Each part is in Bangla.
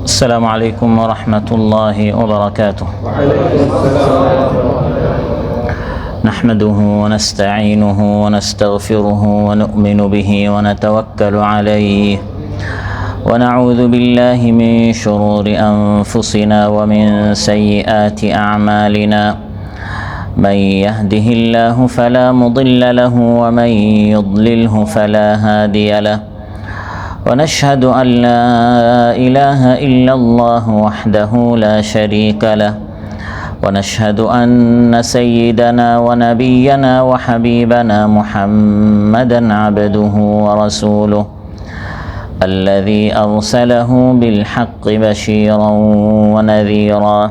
السلام عليكم ورحمة الله وبركاته. نحمده ونستعينه ونستغفره ونؤمن به ونتوكل عليه ونعوذ بالله من شرور أنفسنا ومن سيئات أعمالنا. من يهده الله فلا مضل له ومن يضلله فلا هادي له. ونشهد أن لا إله إلا الله وحده لا شريك له. ونشهد أن سيدنا ونبينا وحبيبنا محمدًا عبده ورسوله الذي أرسله بالحق بشيرًا ونذيرًا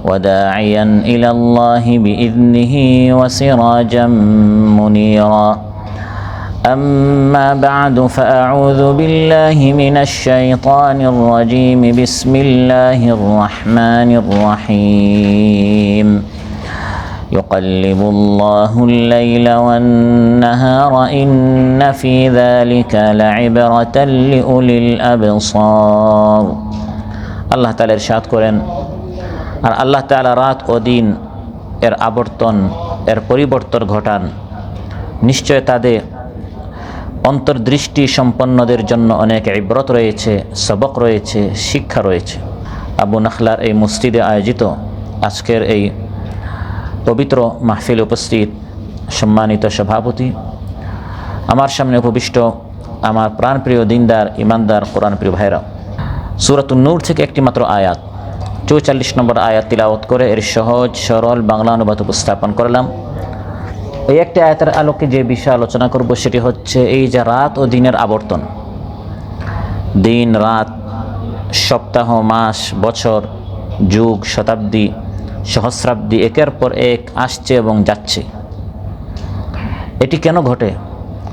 وداعيًا إلى الله بإذنه وسراجًا منيرًا. أما بعد فأعوذ بالله من الشيطان الرجيم. بسم الله الرحمن الرحيم. يقلب الله الليل والنهار إن في ذلك لعبرة لأولي الأبصار. আল্লাহ তাআলা ইরশাদ করেন, আর আল্লাহ তাআলা রাত ও দিন এর আবর্তন এর পরিবর্তন ঘটান। নিশ্চয় তাদের অন্তর্দৃষ্টি সম্পন্নদের জন্য অনেক ইবরত রয়েছে, সবক রয়েছে, শিক্ষা রয়েছে। আবু নাখলার এই মসজিদে আয়োজিত আজকের এই পবিত্র মাহফিল উপস্থিত সম্মানিত সভাপতি, আমার সামনে উপবিষ্ট আমার প্রাণপ্রিয় দিনদার ইমানদার কোরআনপ্রিয় ভাইরা, সূরাতুন নূর থেকে একটি মাত্র আয়াত 44 নম্বর আয়াত তিলাওয়াত করে এর সহজ সরল বাংলা অনুবাদ উপস্থাপন করলাম। এই একটি আয়াতের আলোকে যে বিষয় আলোচনা করব সেটি হচ্ছে এই যে রাত ও দিনের আবর্তন, দিন রাত, সপ্তাহ, মাস, বছর, যুগ, শতাব্দী, সহস্রাব্দী একের পর এক আসছে এবং যাচ্ছে। এটি কেন ঘটে?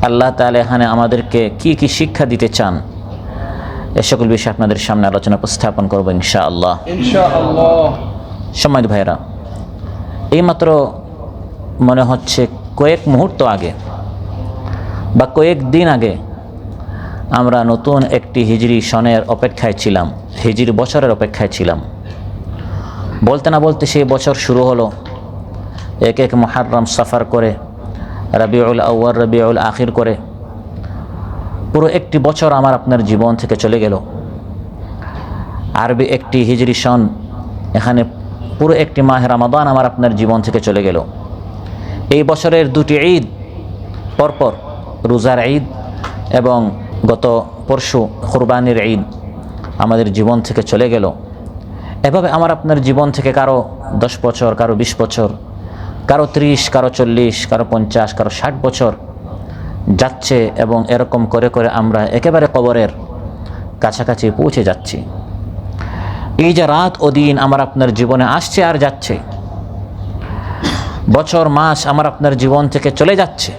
আল্লাহ তাআলা এখানে আমাদেরকে কি কি শিক্ষা দিতে চান, এ সকল বিষয়ে আপনাদের সামনে আলোচনা উপস্থাপন করব ইনশাআল্লাহ। সম্মানিত ভাইরা, এইমাত্র মনে হচ্ছে কয়েক মুহূর্ত আগে বা কয়েক দিন আগে আমরা নতুন একটি হিজরি সনের অপেক্ষায় ছিলাম, হিজরি বছরের অপেক্ষায় ছিলাম। বলতে না বলতে সেই বছর শুরু হলো। এক এক মুহররম, সফর করে, রবিউল আউয়াল, রবিউল আখির করে পুরো একটি বছর আমার আপনার জীবন থেকে চলে গেল। আরবি একটি হিজরি সন, এখানে পুরো একটি মাহে রমাদান আমার আপনার জীবন থেকে চলে গেল। এই বছরের দুটি ঈদ পরপর, রোজার ঈদ এবং গত পরশু কুরবানির ঈদ আমাদের জীবন থেকে চলে গেল। এভাবে আমার আপনার জীবন থেকে কারো 10 বছর, কারো 20 বছর, কারো 30, কারো 40, কারো 50, কারো 60 বছর যাচ্ছে এবং এরকম করে করে আমরা একেবারে কবরের কাছাকাছি পৌঁছে যাচ্ছি। এই যে রাত ও দিন আমার আপনার জীবনে আসছে আর যাচ্ছে, বছর মাস আমার আপনার জীবন থেকে চলে যাচ্ছে,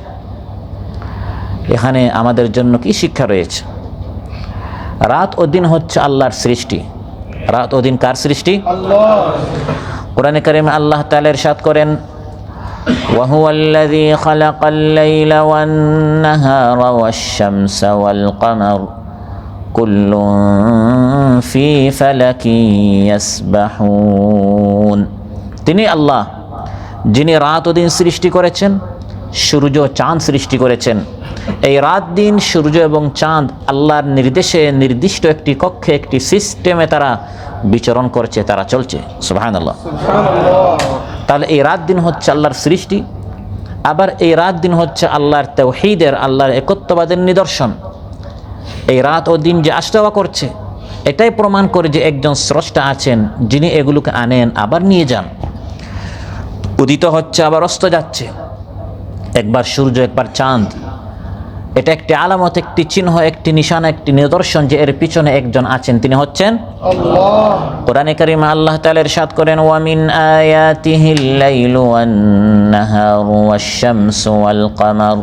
এখানে আমাদের জন্য কি শিক্ষা রয়েছে? রাত ও দিন হচ্ছে আল্লাহর সৃষ্টি। রাত ও দিন কার সৃষ্টি? আল্লাহ। কোরআনে কারিমে আল্লাহ তাআলা ইরশাদ করেন, وهو الذي خلق الليل والنهار والشمس والقمر كل في فلك يسبحون। তিনি আল্লাহ যিনি রাত ও দিন সৃষ্টি করেছেন, সূর্য চাঁদ সৃষ্টি করেছেন। এই রাত দিন, সূর্য এবং চাঁদ আল্লাহর নির্দেশে নির্দিষ্ট একটি কক্ষে, একটি সিস্টেমে তারা বিচরণ করছে, তারা চলছে। সুবহানাল্লাহ। তাহলে এই রাত দিন হচ্ছে আল্লাহর সৃষ্টি, আবার এই রাত দিন হচ্ছে আল্লাহর তাওহীদের, আল্লাহর একত্ববাদের নিদর্শন। এই রাত ও দিন যে আসা যাওয়া করছে, এটাই প্রমাণ করে যে একজন স্রষ্টা আছেন যিনি এগুলোকে আনেন আবার নিয়ে যান। উদিত হচ্ছে আবার অস্ত যাচ্ছে, একবার সূর্য একবার চাঁদ। এটা একটি আলামত, একটি চিহ্ন, একটি নিশানা, একটি নিদর্শন যে এর পিছনে একজন আছেন, তিনি হচ্ছেন আল্লাহ। কোরআনে কারিমে আল্লাহ তাআলা ইরশাদ করেন, ওয়া মিন আয়াতিহিল লাইলু ওয়ান নাহারু ওয়াশ-শামসু ওয়াল কামার।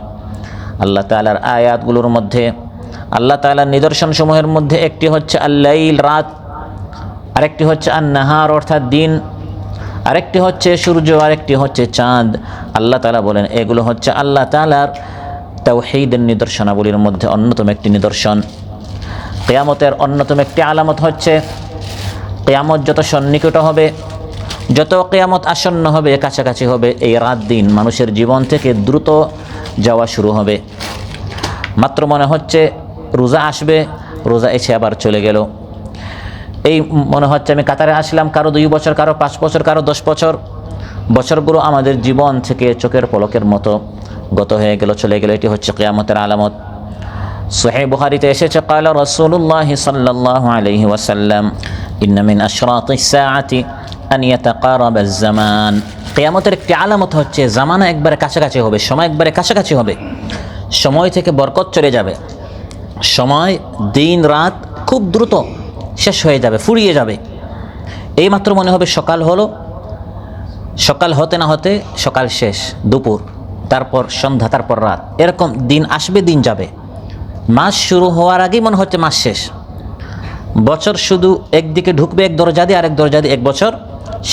আল্লাহ তাআলার আয়াতগুলোর মধ্যে, আল্লাহ তাআলার নিদর্শন সমূহের মধ্যে একটি হচ্ছে আল-লাইল, রাত, আরেকটি হচ্ছে আন-নাহার অর্থাৎ দিন, আরেকটি হচ্ছে সূর্য, আরেকটি হচ্ছে চাঁদ। আল্লাহ তাআলা বলেন এগুলো হচ্ছে আল্লাহ তাআলার তাওহীদের নিদর্শনাবলীর মধ্যে অন্যতম একটি নিদর্শন। কিয়ামতের অন্যতম একটি আলামত হচ্ছে কিয়ামত যত সন্নিকট হবে, যত কিয়ামত আসন্ন হবে, কাছাকাছি হবে, এই রাত দিন মানুষের জীবন থেকে দ্রুত যাওয়া শুরু হবে। মাত্র মনে হচ্ছে রোজা আসবে, রোজা এসে আবার চলে গেল। এই মনে হচ্ছে আমি কাতারে আসলাম, কারো 2 বছর, কারো 5 বছর, কারো 10 বছর। বছরগুলো আমাদের জীবন থেকে চোখের পলকের মতো গত হয়ে গেল, চলে গেল। এটি হচ্ছে কিয়ামতের আলামত। সহিহ বুখারীতে এসেছে, قال رسول الله صلى الله عليه وسلم إن من أشراط الساعة أن يتقارب الزمان। কিয়ামতের একটি আলামত হচ্ছে জামানা একবারে কাছাকাছি হবে, সময় একবারে কাছাকাছি হবে, সময় থেকে বরকত চলে যাবে, সময় দিন রাত খুব দ্রুত শেষ হয়ে যাবে, ফুরিয়ে যাবে। এইমাত্র মনে হবে সকাল হলো, সকাল হতে না হতে সকাল শেষ, দুপুর, তারপর সন্ধ্যা, তারপর রাত। এরকম দিন আসবে, দিন যাবে। মাস শুরু হওয়ার আগেই মনে হচ্ছে মাস শেষ। বছর শুধু একদিকে ঢুকবে এক দরজা দিয়ে, আরেক দরজা দিয়ে 1 বছর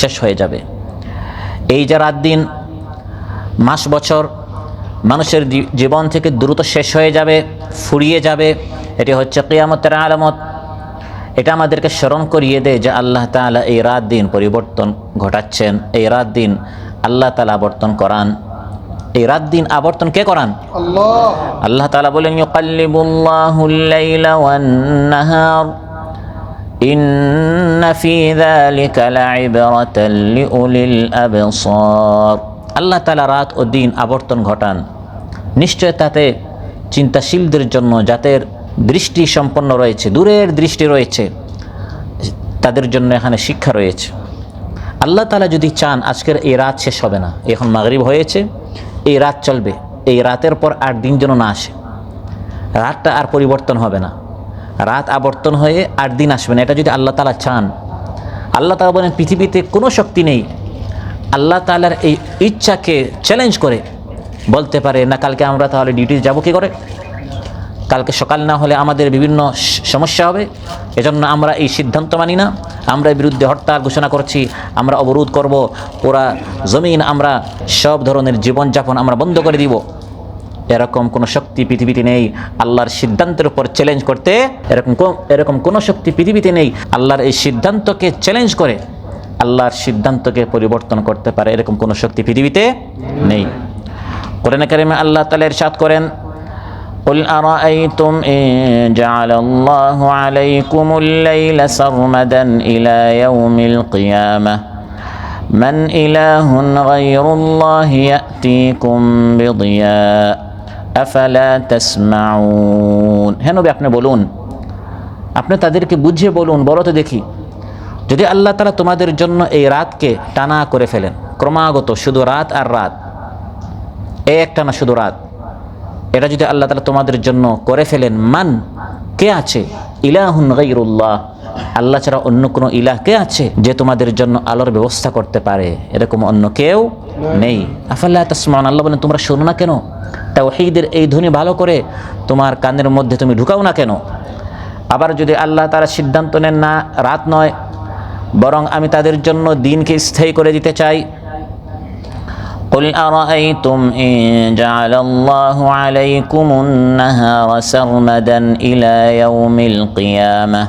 শেষ হয়ে যাবে। এই যে রাত দিন, মাস, বছর মানুষের জীবন থেকে দ্রুত শেষ হয়ে যাবে, ফুরিয়ে যাবে, এটি হচ্ছে কিয়ামতের আলামত। এটা আমাদেরকে স্মরণ করিয়ে দেয় যে আল্লাহ তাআলা এই রাত দিন পরিবর্তন ঘটাচ্ছেন, এই রাত দিন আল্লাহ তাআলা আবর্তন করান। এই রাত দিন আবর্তন কে করান? আল্লাহ। আল্লাহ তাআলা বলেন, ইউকাল্লিবুল্লাহুল লাইলা ওয়ান নাহার ইন্না ফি যালিকা লাইবরাতাল লিউলিল আবসার। আল্লাহ তাআলা রাত ও দিন আবর্তন ঘটান, নিশ্চয় তাতে চিন্তাশীলদের জন্য, যাদের দৃষ্টি সম্পন্ন রয়েছে, দূরের দৃষ্টি রয়েছে, তাদের জন্য এখানে শিক্ষা রয়েছে। আল্লাহ তাআলা যদি চান আজকের এই রাত শেষ হবে না, এখন মাগরিব হয়েছে, এই রাত চলবে, এই রাতের পর আর দিন যেন না আসে, রাতটা আর পরিবর্তন হবে না, রাত আবর্তন হয়ে আর দিন আসবে না। এটা যদি আল্লাহ তাআলা চান, আল্লাহ তাআলা বলেন পৃথিবীতে কোনো শক্তি নেই আল্লাহ তাআলার এই ইচ্ছাকে চ্যালেঞ্জ করে বলতে পারে না কালকে আমরা তাহলে ডিউটিতে যাব কি করে, কালকে সকাল না হলে আমাদের বিভিন্ন সমস্যা হবে, এজন্য আমরা এই সিদ্ধান্ত মানি না, আমরা বিরুদ্ধে হরতাল ঘোষণা করছি, আমরা অবরোধ করব, পুরা জমিন আমরা সব ধরনের জীবনযাপন আমরা বন্ধ করে দিব। এরকম কোনো শক্তি পৃথিবীতে নেই আল্লাহর সিদ্ধান্তের উপর চ্যালেঞ্জ করতে। এরকম কোনো শক্তি পৃথিবীতে নেই আল্লাহর এই সিদ্ধান্তকে চ্যালেঞ্জ করে আল্লাহর সিদ্ধান্তকে পরিবর্তন করতে পারে, এরকম কোনো শক্তি পৃথিবীতে নেই। কোরআনে কারিমে আল্লাহ তাআলা ইরশাদ করেন, قل أرأيتم إن جعل الله عليكم الليل سرمدا إلى يوم القيامة من إله غير الله يأتيكم بضياء أفلا تسمعون। হে নবী, আপনি বলুন, আপনি তাদেরকে বুঝিয়ে বলুন, বলো তো দেখি, যদি আল্লাহ তাআলা তোমাদের জন্য এই রাতকে টানা করে ফেলেন, ক্রমাগত শুধু রাত আর রাত, একটা না শুধু রাত, এটা যদি আল্লাহ তাআলা তোমাদের জন্য করে ফেলেন, মান কে আছে, ইলাহুন গায়রুল্লাহ, আল্লাহ ছাড়া অন্য কোনো ইলাহ কে আছে যে তোমাদের জন্য আলোর ব্যবস্থা করতে পারে? এরকম অন্য কেউ নেই। আফালা তাসমাউন, আল্লাহ বলেন তোমরা শোনো না কেন? তাওহীদের এই ধ্বনি ভালো করে তোমার কানের মধ্যে তুমি ঢুকাও না কেন? আবার যদি আল্লাহ তাআলা সিদ্ধান্ত নেন না রাত নয়, বরং আমি তাদের জন্য দিনকে স্থায়ী করে দিতে চাই, قل أرأيتم إن جعل الله عليكم النهار سرمدا إلى يوم القيامة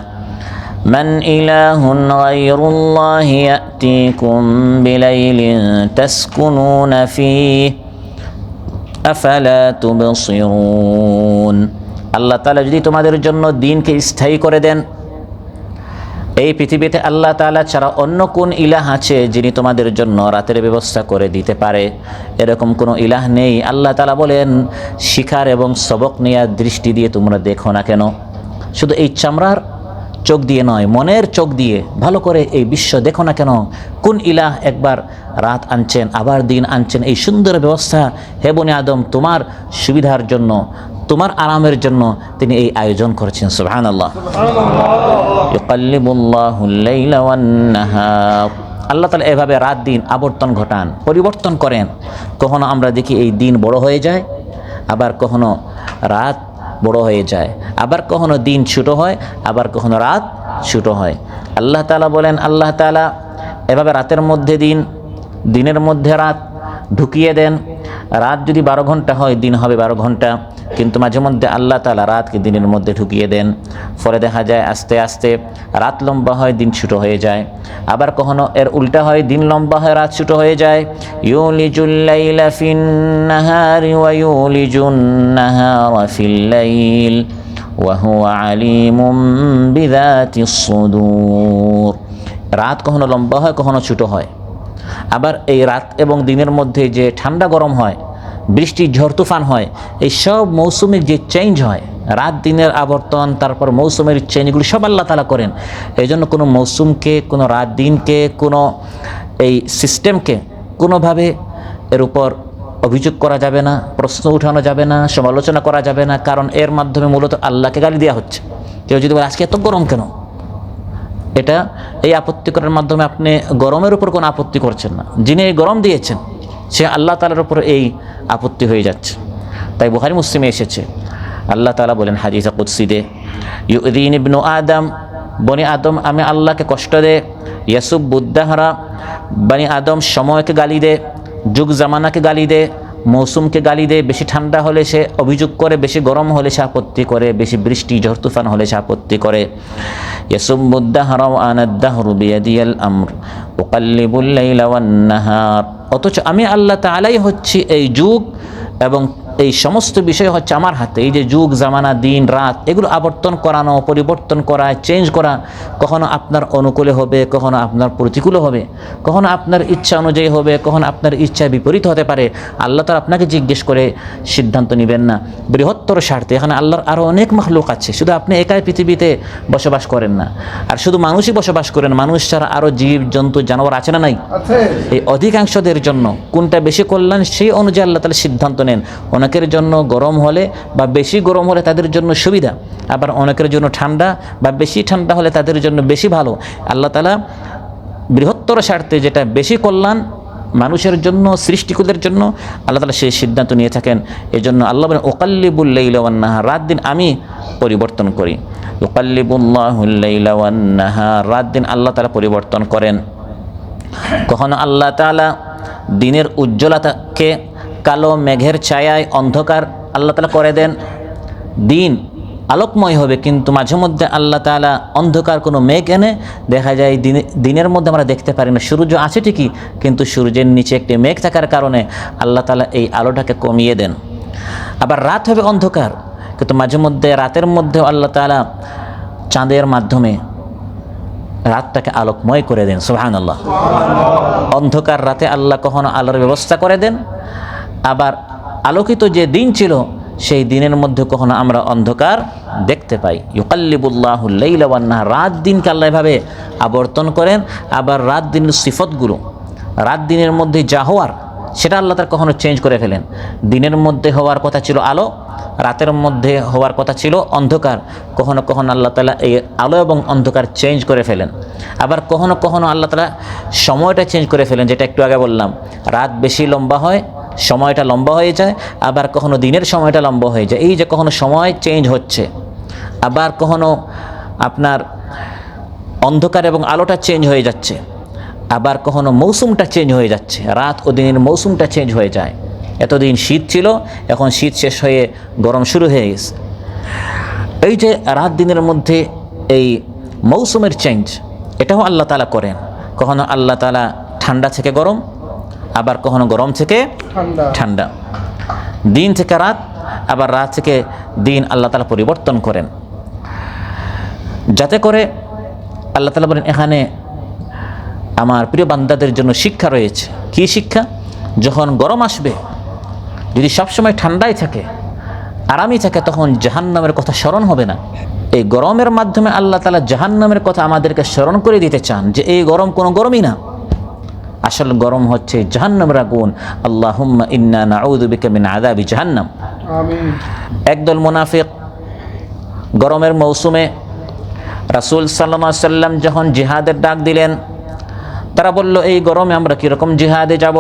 من إله غير الله يأتيكم بليل تسكنون فيه أفلا تبصرون। আল্লাহ তাআলা যদি তোমাদের জন্য দিনকে স্থায়ী করে দেন, এই পৃথিবীতে আল্লাহ তাআলা ছাড়া অন্য কোন ইলাহ আছে যিনি তোমাদের জন্য রাতের ব্যবস্থা করে দিতে পারে? এরকম কোনো ইলাহ নেই। আল্লাহ তাআলা বলেন শিখার এবং সবক নেয়ার দৃষ্টি দিয়ে তোমরা দেখো না কেন? শুধু এই চামড়ার চোখ দিয়ে নয়, মনের চোখ দিয়ে ভালো করে এই বিশ্ব দেখো না কেন? কোন ইলাহ একবার রাত আনছেন, আবার দিন আনছেন, এই সুন্দর ব্যবস্থা হে বনি আদম তোমার সুবিধার জন্য, তোমার আরামের জন্য তিনি এই আয়োজন করেছেন। সুবহানাল্লাহ। ইউকাল্লিবুল্লাহুল লাইলা ওয়ান নাহার, আল্লাহ তাআলা এভাবে রাত দিন আবর্তন ঘটান, পরিবর্তন করেন। কখনো আমরা দেখি এই দিন বড় হয়ে যায়, আবার কখনো রাত বড় হয়ে যায়, আবার কখনো দিন ছোট হয়, আবার কখনো রাত ছোট হয়। আল্লাহ তাআলা বলেন, আল্লাহ তাআলা এভাবে রাতের মধ্যে দিন, দিনের মধ্যে রাত ঢুকিয়ে দেন। রাত যদি 12 ঘন্টা হয়, দিন হবে 12 ঘন্টা। কিন্তু মাঝে মধ্যে আল্লাহ তাআলা রাতকে দিনের মধ্যে ঢুকিয়ে দেন, ফলে দেখা যায় আস্তে আস্তে রাত লম্বা হয়, দিন ছোট হয়ে যায়। আবার কখনো এর উল্টা হয়, দিন লম্বা হয়, রাত ছোট হয়ে যায়। ইউলিজুল লাইলা ফিন নাহারি ওয়া ইউলিজুন নাহারা ফিল লাইল ওয়া হুয়া আলিমুম বিযাতিস সুদূর। রাত কখনো লম্বা হয়, কখনো ছোট হয়। আবার এই রাত এবং দিনের মধ্যে যে ঠান্ডা গরম হয়, বৃষ্টি ঝড় তুফান হয়, এই সব মৌসুমের যে চেঞ্জ হয়, রাত দিনের আবর্তন, তারপর মৌসুমের চেঞ্জগুলি সব আল্লাহ তাআলা করেন। এই জন্য কোনো মৌসুমকে, কোনো রাত দিনকে, কোনো এই সিস্টেমকে কোনোভাবে এর উপর অভিযোগ করা যাবে না, প্রশ্ন উঠানো যাবে না, সমালোচনা করা যাবে না, কারণ এর মাধ্যমে মূলত আল্লাহকে গালি দেওয়া হচ্ছে। কেউ যদি বলে আজকে এত গরম কেন, এটা এই আপত্তি করার মাধ্যমে আপনি গরমের উপর কোনো আপত্তি করছেন না। যিনি এই গরম দিয়েছেন সে আল্লাহ তাআলার উপর এই আপত্তি হয়ে যাচ্ছে। তাই বুখারী মুসলিমে এসেছে, আল্লাহ তাআলা বলেন হাদিসে কুদসিতে, ইউযিন ইবনু আদম, বনি আদম আমি আল্লাহকে কষ্ট দে, ইয়াসুবুদ্দাহরা, বনি আদম সময়কে গালি দে, যুগ জামানাকে গালি দে, মৌসুমকে গালি দে। বেশি ঠান্ডা হলে সে অভিযোগ করে, বেশি গরম হলে সে আপত্তি করে, বেশি বৃষ্টি ঝড় তুফান হলে সে আপত্তি করে। ইয়াসুবুদ্দাহরা ওয়া আনাদ-দাহরু বিয়াদিয়াল আমর উকাল্লিবুল লাইলা ওয়ান নাহার। অথচ আমি আল্লাহ তাআলাই হচ্ছি এই যুগ এবং এই সমস্ত বিষয় হচ্ছে আমার হাতে। এই যে যুগ জামানা, দিন রাত, এগুলো আবর্তন করানো, পরিবর্তন করা, চেঞ্জ করা, কখনো আপনার অনুকূলে হবে, কখনো আপনার প্রতিকূলে হবে, কখনো আপনার ইচ্ছা অনুযায়ী হবে, কখনো আপনার ইচ্ছা বিপরীত হতে পারে। আল্লাহ তাআলা আপনাকে জিজ্ঞেস করে সিদ্ধান্ত নেবেন না, বৃহত্তর স্বার্থে। এখানে আল্লাহর আরও অনেক মাখলুক আছে, শুধু আপনি একাই পৃথিবীতে বসবাস করেন না, আর শুধু মানুষই বসবাস করেন। মানুষ ছাড়া আরও জীব জন্তু জানোয়ার আছে না নাই? এই অধিকাংশদের জন্য কোনটা বেশি কল্যাণ সেই অনুযায়ী আল্লাহ তাআলা সিদ্ধান্ত নেন। অনেকের জন্য গরম হলে বা বেশি গরম হলে তাদের জন্য সুবিধা, আবার অনেকের জন্য ঠান্ডা বা বেশি ঠান্ডা হলে তাদের জন্য বেশি ভালো। আল্লাহ তাআলা বৃহত্তর স্বার্থে যেটা বেশি কল্যাণ মানুষের জন্য, সৃষ্টিকুলের জন্য, আল্লাহ তাআলা সেই সিদ্ধান্ত নিয়ে থাকেন। এই জন্য আল্লাহ বলেন উকাল্লিবুল লাইলা ওয়ান নাহার, রাত দিন আমি পরিবর্তন করি। উকাল্লিবুল্লাহুল লাইলা ওয়ান নাহার, রাত দিন আল্লাহ তাআলা পরিবর্তন করেন। কখনো আল্লাহ তাআলা দিনের উজ্জ্বলতাকে কালো মেঘের ছায়ায় অন্ধকার আল্লাহ তাআলা করে দেন, দিন আলোকময় হবে। কিন্তু মাঝে মধ্যে আল্লাহ তাআলা অন্ধকার কোনো মেঘ এনে দেখা যায় দিনের মধ্যে আমরা দেখতে পারি না, সূর্য আছে ঠিকই, কিন্তু সূর্যের নিচে একটি মেঘ থাকার কারণে আল্লাহ তাআলা এই আলোটাকে কমিয়ে দেন। আবার রাত হবে অন্ধকার, কিন্তু মাঝে মধ্যে রাতের মধ্যেও আল্লাহ তাআলা চাঁদের মাধ্যমে রাতটাকে আলোকময় করে দেন। সুবহানাল্লাহ। অন্ধকার রাতে আল্লাহ কখনো আলোর ব্যবস্থা করে দেন, আবার আলোকিত যে দিন ছিল সেই দিনের মধ্যে কখনো আমরা অন্ধকার দেখতে পাই। ইউকাল্লিবুল্লাহুল লাইলা ওয়ান নাহার, রাত দিনকে আল্লাহ এভাবে আবর্তন করেন। আবার রাত দিনের সিফতগুলো, রাত দিনের মধ্যে যা হওয়ার সেটা আল্লাহ তাআলা কখনো চেঞ্জ করে ফেলেন। দিনের মধ্যে হওয়ার কথা ছিল আলো, রাতের মধ্যে হওয়ার কথা ছিল অন্ধকার। কখনো কখনো আল্লাহ তাআলা এই আলো এবং অন্ধকার চেঞ্জ করে ফেলেন। আবার কখনো কখনো আল্লাহ তাআলা সময়টা চেঞ্জ করে ফেলেন, যেটা একটু আগে বললাম, রাত বেশি লম্বা হয়, সময়টা লম্বা হয়ে যায়। আবার কখনো দিনের সময়টা লম্বা হয়ে যায়। এই যে কখনো সময় চেঞ্জ হচ্ছে, আবার কখনো আপনার অন্ধকার এবং আলোটা চেঞ্জ হয়ে যাচ্ছে, আবার কখনো মৌসুমটা চেঞ্জ হয়ে যাচ্ছে, রাত ও দিনের মৌসুমটা চেঞ্জ হয়ে যায়। এতদিন শীত ছিল, এখন শীত শেষ হয়ে গরম শুরু হয়ে গেছে। এই যে রাত দিনের মধ্যে এই মৌসুমের চেঞ্জ, এটাও আল্লাহ তাআলা করেন। কখনো আল্লাহ তাআলা ঠান্ডা থেকে গরম, আবার কখনো গরম থেকে ঠান্ডা, দিন থেকে রাত, আবার রাত থেকে দিন আল্লাহ তাআলা পরিবর্তন করেন, যাতে করে আল্লাহ তাআলা বলেন এখানে আমার প্রিয় বান্দাদের জন্য শিক্ষা রয়েছে। কি শিক্ষা? যখন গরম আসবে, যদি সবসময় ঠান্ডাই থাকে, আরামই থাকে, তখন জাহান্নামের কথা স্মরণ হবে না। এই গরমের মাধ্যমে আল্লাহ তাআলা জাহান্নামের কথা আমাদেরকে স্মরণ করে দিতে চান যে এই গরম কোনো গরমই না, আসল গরম হচ্ছে জাহান্নামের আগুন। আল্লাহুম্মা ইন্না নাউযু বিকা মিন আযাবি জাহান্নাম। আমিন। একদল মুনাফিক গরমের মৌসুমে রাসূল সাল্লাল্লাহু আলাইহি সাল্লাম যখন জিহাদের ডাক দিলেন, তারা বলল এই গরমে আমরা কীরকম জিহাদে যাব?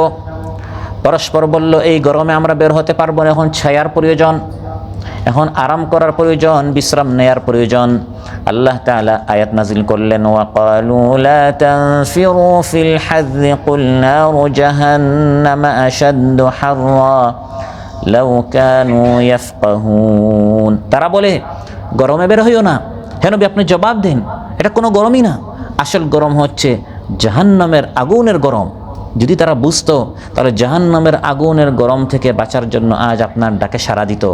পরস্পর বলল এই গরমে আমরা বের হতে পারবো না, এখন ছায়ার প্রয়োজন। এখন আরাম করার প্রয়োজন, বিশ্রাম নেয়ার প্রয়োজন। আল্লাহ তাআলা আয়াত নাজিল করলেন, ওয়াকালু লা তানফিরু ফিল হাযরি কুল নারু জাহান্নামা আশাদ্দু হাররা লাউ কানু ইয়াফকাহুন। তারা বলে গরমে বের হইও না। হে নবী আপনি জবাব দেন, এটা কোনো গরমই না, আসল গরম হচ্ছে জাহান্নামের আগুনের গরম। যদি তারা বুঝতো তাহলে জাহান্নামের আগুনের গরম থেকে বাঁচার জন্য আজ আপনার ডাকে সাড়া দিত,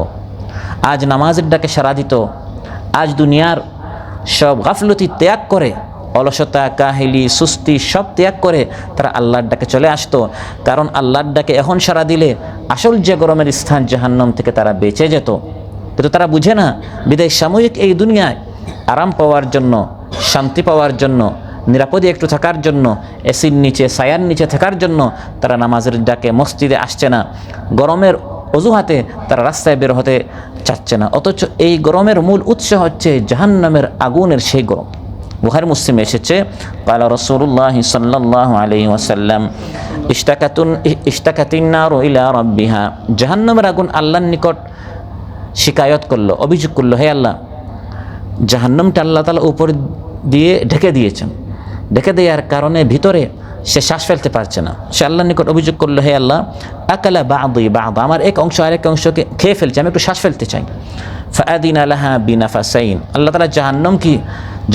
আজ নামাজের ডাকে সাড়া দিত, আজ দুনিয়ার সব গাফলতি ত্যাগ করে, অলসতা, কাহিলি, সুস্তি সব ত্যাগ করে তারা আল্লাহর ডাকে চলে আসতো। কারণ আল্লাহর ডাকে এখন সাড়া দিলে আসল যে গরমের স্থান জাহান্নাম থেকে তারা বেঁচে যেত। কিন্তু তারা বুঝে না, বিদায় সাময়িক এই দুনিয়ায় আরাম পাওয়ার জন্য, শান্তি পাওয়ার জন্য, নিরাপদে একটু থাকার জন্য, এসির নিচে, ছায়ার নিচে থাকার জন্য তারা নামাজের ডাকে মসজিদে আসছে না। গরমের অজুহাতে তারা রাস্তায় বের হতে চাচ্ছে না, অথচ এই গরমের মূল উৎস হচ্ছে জাহান্নামের আগুনের সেই গরম। বুখারী মুসলিমে এসেছে, ক্বালা রাসূলুল্লাহ সাল্লাল্লাহু আলাইহি ওয়াসাল্লাম ইশতাকাতিন নারু ইলা রাব্বিহা। জাহান্নামের আগুন আল্লাহর নিকট শিকায়ত করলো, অভিযোগ করলো, হে আল্লাহ, জাহান্নামটা আল্লাহ তাআলা উপর দিয়ে ঢেকে দিয়েছেন, ঢেকে দেওয়ার কারণে ভিতরে সে শ্বাস ফেলতে পারছে না। সে আল্লাহর নিকট অভিযোগ করলো, হে আল্লাহ, আকালা বা'দি বা'দ, আমার এক অংশ আরেক অংশকে খেয়ে ফেলছে, আমি একটু শ্বাস ফেলতে চাই। ফাআদিনা লাহা বিনাফাসাইন, আল্লাহ তাআলা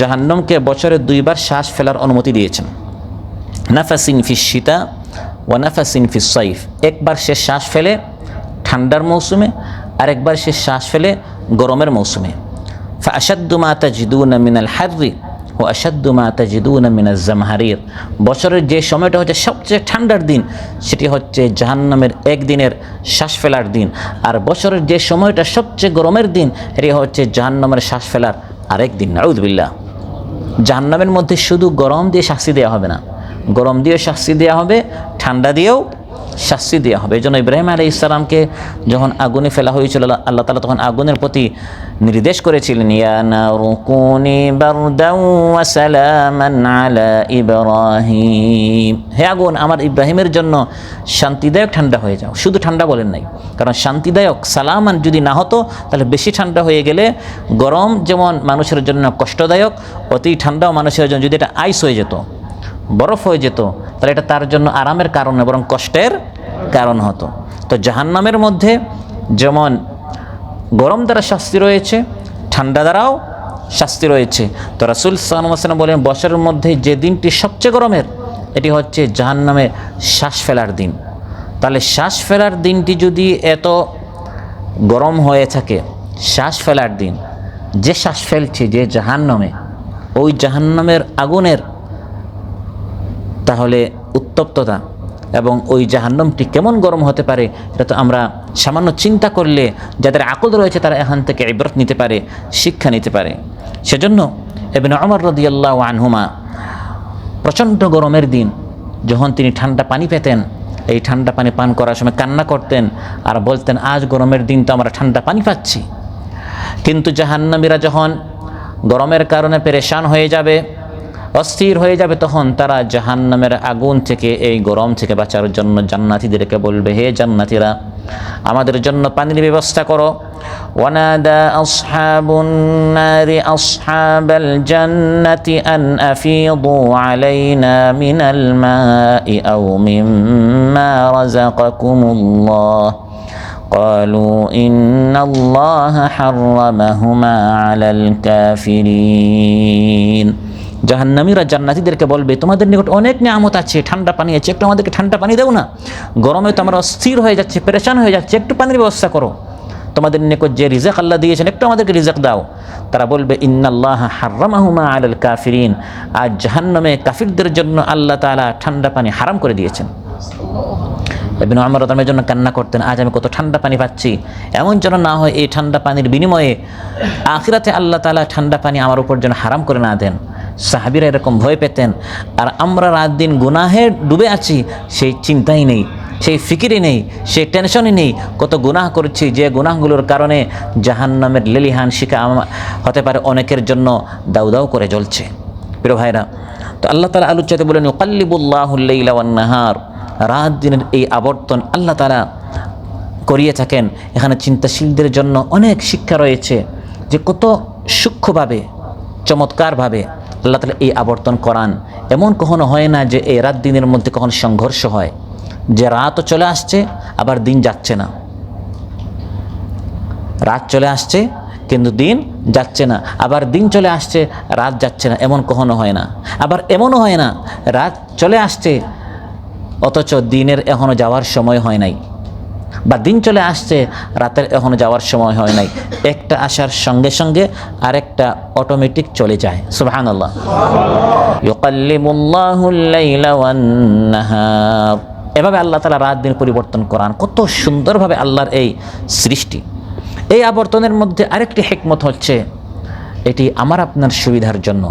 জাহান্নামকে বছরে 2 বার শ্বাস ফেলার অনুমতি দিয়েছেন। নাফাসিন ফিস শীতা ওয়া নাফাসিন ফিস সাইফ, একবার সে শ্বাস ফেলে ঠান্ডার মৌসুমে, আরেকবার সে শ্বাস ফেলে গরমের মৌসুমে। ফাআশাদ্দু মা তাজিদুনা মিনাল হাররি ওয়া আশাদ্দু মা তাজিদুনা মিনাজ জামহারির, বছরের যে সময়টা হচ্ছে সবচেয়ে ঠান্ডার দিন সেটি হচ্ছে জাহান্নামের একদিনের শ্বাস ফেলার দিন, আর বছরের যে সময়টা সবচেয়ে গরমের দিন এটি হচ্ছে জাহান্নামের শ্বাস ফেলার আরেক দিন। নাউযুবিল্লাহ। জাহান্নামের মধ্যে শুধু গরম দিয়ে শাস্তি দেওয়া হবে না, গরম দিয়েও শাস্তি দেওয়া হবে, ঠান্ডা দিয়েও শাস্তি দেওয়া হবে। এই জন্য ইব্রাহিম আলাইহিস সালামকে যখন আগুনে ফেলা হয়েছিল, আল্লাহ তাআলা তখন আগুনের প্রতি নির্দেশ করেছিলেন, ইয়া নারু কুনি বারদান ওয়া সালামান আলা ইব্রাহিম, হে আগুন আমার ইব্রাহিমের জন্য শান্তিদায়ক ঠান্ডা হয়ে যাও। শুধু ঠান্ডা বলেন নাই, কারণ শান্তিদায়ক সালামান যদি না হতো তাহলে বেশি ঠান্ডা হয়ে গেলে গরম যেমন মানুষের জন্য কষ্টদায়ক, অতি ঠান্ডাও মানুষের জন্য, যদি এটা আইস হয়ে যেত, বরফ হয়ে যেত, তাহলে এটা তার জন্য আরামের কারণ নয় বরং কষ্টের কারণ হতো। তো জাহান্নামের মধ্যে যেমন গরম দ্বারা শাস্তি রয়েছে, ঠান্ডা দ্বারাও শাস্তি রয়েছে। তো রাসূল সাল্লাল্লাহু আলাইহি ওয়াসাল্লাম বলেন, বছরের মধ্যে যে দিনটি সবচেয়ে গরমের এটি হচ্ছে জাহান্নামে শ্বাস ফেলার দিন। তাহলে শ্বাস ফেলার দিনটি যদি এত গরম হয়ে থাকে, শ্বাস ফেলার দিন, যে শ্বাস ফেলছে যে জাহান্নামে, ওই জাহান্নামের আগুনের তাহলে উত্তপ্ততা এবং ওই জাহান্নামটি কেমন গরম হতে পারে, এটা তো আমরা সামান্য চিন্তা করলে যাদের আকল রয়েছে তারা এখান থেকে ইবরত নিতে পারে, শিক্ষা নিতে পারে। সেজন্য ইবনে ওমর রাদিয়াল্লাহু আনহুমা প্রচণ্ড গরমের দিন যখন তিনি ঠান্ডা পানি পেতেন, এই ঠান্ডা পানি পান করার সময় কান্না করতেন আর বলতেন, আজ গরমের দিন তো আমরা ঠান্ডা পানি পাচ্ছি। কিন্তু জাহান্নামীরা যখন গরমের কারণে পেরেশান হয়ে যাবে, অস্থির হয়ে যাবে, তখন তারা জাহান্নামের আগুন থেকে, এই গরম থেকে বাঁচার জন্য জান্নাতীদেরকে বলবে, হে জান্নাতীরা আমাদের জন্য পানির ব্যবস্থা করো। ওয়ানাদা আসহাবুন নারি আসহাবাল জান্নাতি আন আফিদু আলাইনা মিনাল মাই আও মিম্মা রাযাকাকুমুল্লাহ قالوا إن الله حرمهما على الكافرين। জাহান্নামীরা জান্নাতীদেরকে বলবে, তোমাদের নিকট অনেক নিয়ামত আছে, ঠান্ডা পানি আছে, একটু আমাদেরকে ঠান্ডা পানি দাও না, গরমে তো আমরা অস্থির হয়ে যাচ্ছে, পেরেশান হয়ে যাচ্ছে, একটু পানির ব্যবস্থা করো। তোমাদের নিকট যে রিজক আল্লাহ দিয়েছেন একটু আমাদেরকে রিজক দাও। তারা বলবে, ইন্নাল্লাহা হাররামাহুমা আলাল কাফিরিন, আজ জাহান্নামে কাফিরদের জন্য আল্লাহ তাআলা ঠান্ডা পানি হারাম করে দিয়েছেন। ইবনে ওমর রাদিয়াল্লাহু আনহু জন্য কান্না করতেন, আজ আমি কত ঠান্ডা পানি পাচ্ছি, এমন যেন না হয় এই ঠান্ডা পানির বিনিময়ে আখিরাতে আল্লাহ তাআলা ঠান্ডা পানি আমার উপর যেন হারাম করে না দেন। সাহাবীরা এরকম ভয় পেতেন। আর আমরা রাত দিন গুনাহে ডুবে আছি, সেই চিন্তাই নেই, সেই ফিকিরই নেই, সেই টেনশনই নেই, কত গুনাহ করছি, যে গুনাহগুলোর কারণে জাহান্নামের লেলিহান শিখা হতে পারে অনেকের জন্য দাউ দাউ করে জ্বলছে। প্রিয় ভাইরা, তো আল্লাহ তাআলা আলোচ্যতে বলেন, ইউকাল্লিবুল্লাহুল লাইলা ওয়ান নাহার, রাত দিনের এই আবর্তন আল্লাহ তাআলা করিয়ে থাকেন, এখানে চিন্তাশীলদের জন্য অনেক শিক্ষা রয়েছে যে কত সূক্ষ্মভাবে চমৎকারভাবে আল্লাহ তাআলা এই আবর্তন করান। এমন কখনো হয় না যে এই রাত দিনের মধ্যে কখনো সংঘর্ষ হয়, যে রাতও চলে আসছে আবার দিন যাচ্ছে না, রাত চলে আসছে কিন্তু দিন যাচ্ছে না, আবার দিন চলে আসছে রাত যাচ্ছে না, এমন কখনো হয় না। আবার এমনও হয় না রাত চলে আসছে অথচ দিনের এখনো যাওয়ার সময় হয় নাই, বা দিন চলে আসছে রাতের এখনো যাওয়ার সময় হয় নাই, একটা আসার সঙ্গে সঙ্গে আরেকটা অটোমেটিক চলে যায়। সুবহানাল্লাহ। ইউকাল্লিমুল্লাহুল লাইলা ওয়ান নাহার, এভাবে আল্লাহ তাআলা রাত দিন পরিবর্তন করান। কত সুন্দরভাবে আল্লাহর এই সৃষ্টি। এই আবর্তনের মধ্যে আরেকটি হিকমত হচ্ছে, এটি আমার আপনার সুবিধার জন্য,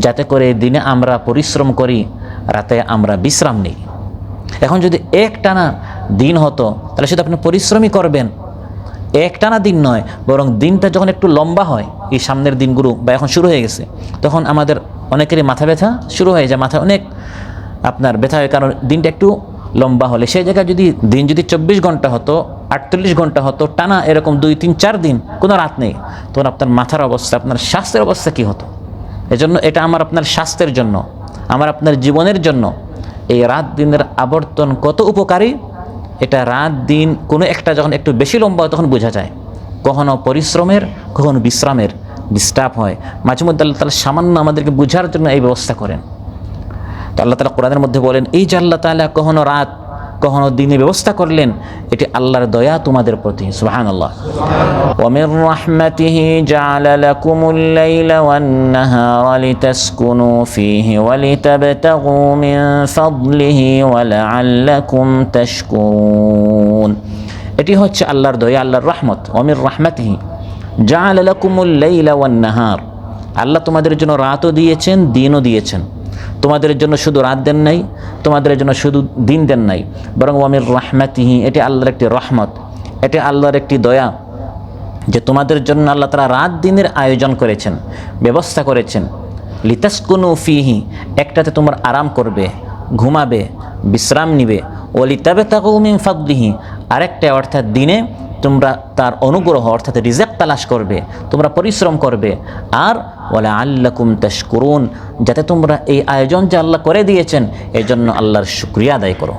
যাতে করে দিনে আমরা পরিশ্রম করি, রাতে আমরা বিশ্রাম নিই। এখন যদি একটানা দিন হতো তাহলে শুধু আপনি পরিশ্রমই করবেন, একটানা দিন নয়, বরং দিনটা যখন একটু লম্বা হয়, এই সামনের দিনগুলো বা এখন শুরু হয়ে গেছে, তখন আমাদের অনেকেরই মাথা ব্যথা শুরু হয়ে যায়, মাথা অনেক আপনার ব্যথা হয়, কারণ দিনটা একটু লম্বা হলে। সেই জায়গায় যদি দিন যদি 24 ঘন্টা হতো, 48 ঘন্টা হতো টানা, এরকম 2, 3, 4 দিন কোনো রাত নেই, তখন আপনার মাথার অবস্থা, আপনার স্বাস্থ্যের অবস্থা কী হতো। এজন্য এটা আমার আপনার স্বাস্থ্যের জন্য, আমার আপনার জীবনের জন্য এই রাত দিনের আবর্তন কত উপকারী। এটা রাত দিন কোনো একটা যখন একটু বেশি লম্বা হয় তখন বোঝা যায়, কখনো পরিশ্রমের কখনো বিশ্রামের ডিস্টার্ব হয়। মাঝে মধ্যে আল্লাহ তাআলা সামান্য আমাদেরকে বোঝার জন্য এই ব্যবস্থা করেন। তো আল্লাহ তাআলা কোরআনের মধ্যে বলেন, এই যে আল্লাহ তাআলা কখনো রাত কখনো দিনে ব্যবস্থা করলেন, এটি আল্লাহর দয়া তোমাদের প্রতি। সুবহানাল্লাহ। ওয়া মির রাহমাতিহি জাআলা লাকুমুল লাইলা ওয়ান নাহারা লিতাসকুনু ফীহি ওয়া লিতাবতাগু মিন ফাদলিহি ওয়া লাআল্লাকুম তাশকুরুন। এটি হচ্ছে আল্লাহর দয়া, আল্লাহর রহমত। ওয়া মির রাহমাতিহি জাআলা লাকুমুল লাইলা ওয়ান নাহার, আল্লাহ তোমাদের জন্য রাতও দিয়েছেন দিনও দিয়েছেন। তোমাদের জন্য শুধু রাত দেন নাই, তোমাদের জন্য শুধু দিন দেন নাই, বরং ওয়ামির রাহমাতিহি, এটি আল্লাহর একটি রহমত, এটি আল্লাহর একটি দয়া, যে তোমাদের জন্য আল্লাহ তাআলা রাত দিনের আয়োজন করেছেন, ব্যবস্থা করেছেন। লিতাসকুনু ফীহি, একটাতে তোমরা আরাম করবে, ঘুমাবে, বিশ্রাম নিবে। ও লিতাবতাগু মিন ফাদলিহি, আরেকটা অর্থাৎ দিনে তোমরা তার অনুগ্রহ অর্থাৎ রিজক তালাশ করবে, তোমরা পরিশ্রম করবে। আর ওয়ালা আল্লাকুম তাশকুরুন, যাতে তোমরা এই আয়োজন যে আল্লাহ করে দিয়েছেন এই জন্য আল্লাহর শুকরিয়া আদায় করো।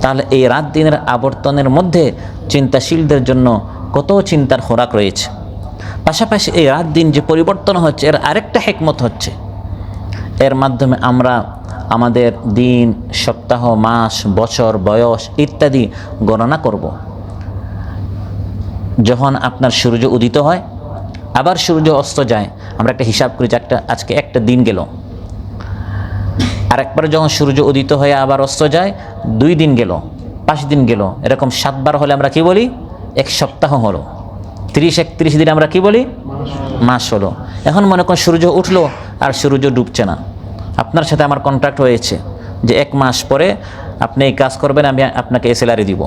তাহলে এই রাত দিনের আবর্তনের মধ্যে চিন্তাশীলদের জন্য কত চিন্তার খোরাক রয়েছে। পাশাপাশি এই রাত দিন যে পরিবর্তন হচ্ছে, এর আরেকটা হিকমত হচ্ছে, এর মাধ্যমে আমরা আমাদের দিন, সপ্তাহ, মাস, বছর, বয়স ইত্যাদি গণনা করব। যখন আপনার সূর্য উদিত হয় আবার সূর্য অস্ত যায়, আমরা একটা হিসাব করি যে আজকে একটা দিন গেল। আরেকবার যখন সূর্য উদিত হয়ে আবার অস্ত যায় 2 দিন গেল, 5 দিন গেল, এরকম 7 বার হলে আমরা কি বলি? এক সপ্তাহ হলো। 30-31 দিন আমরা কি বলি? মাস হলো। এখন মনে করেন সূর্য উঠলো আর সূর্য ডুবছে না, আপনার সাথে আমার কন্ট্রাক্ট হয়েছে যে 1 মাস পরে আপনি এই কাজ করবেন, আমি আপনাকে এই স্যালারি দিব,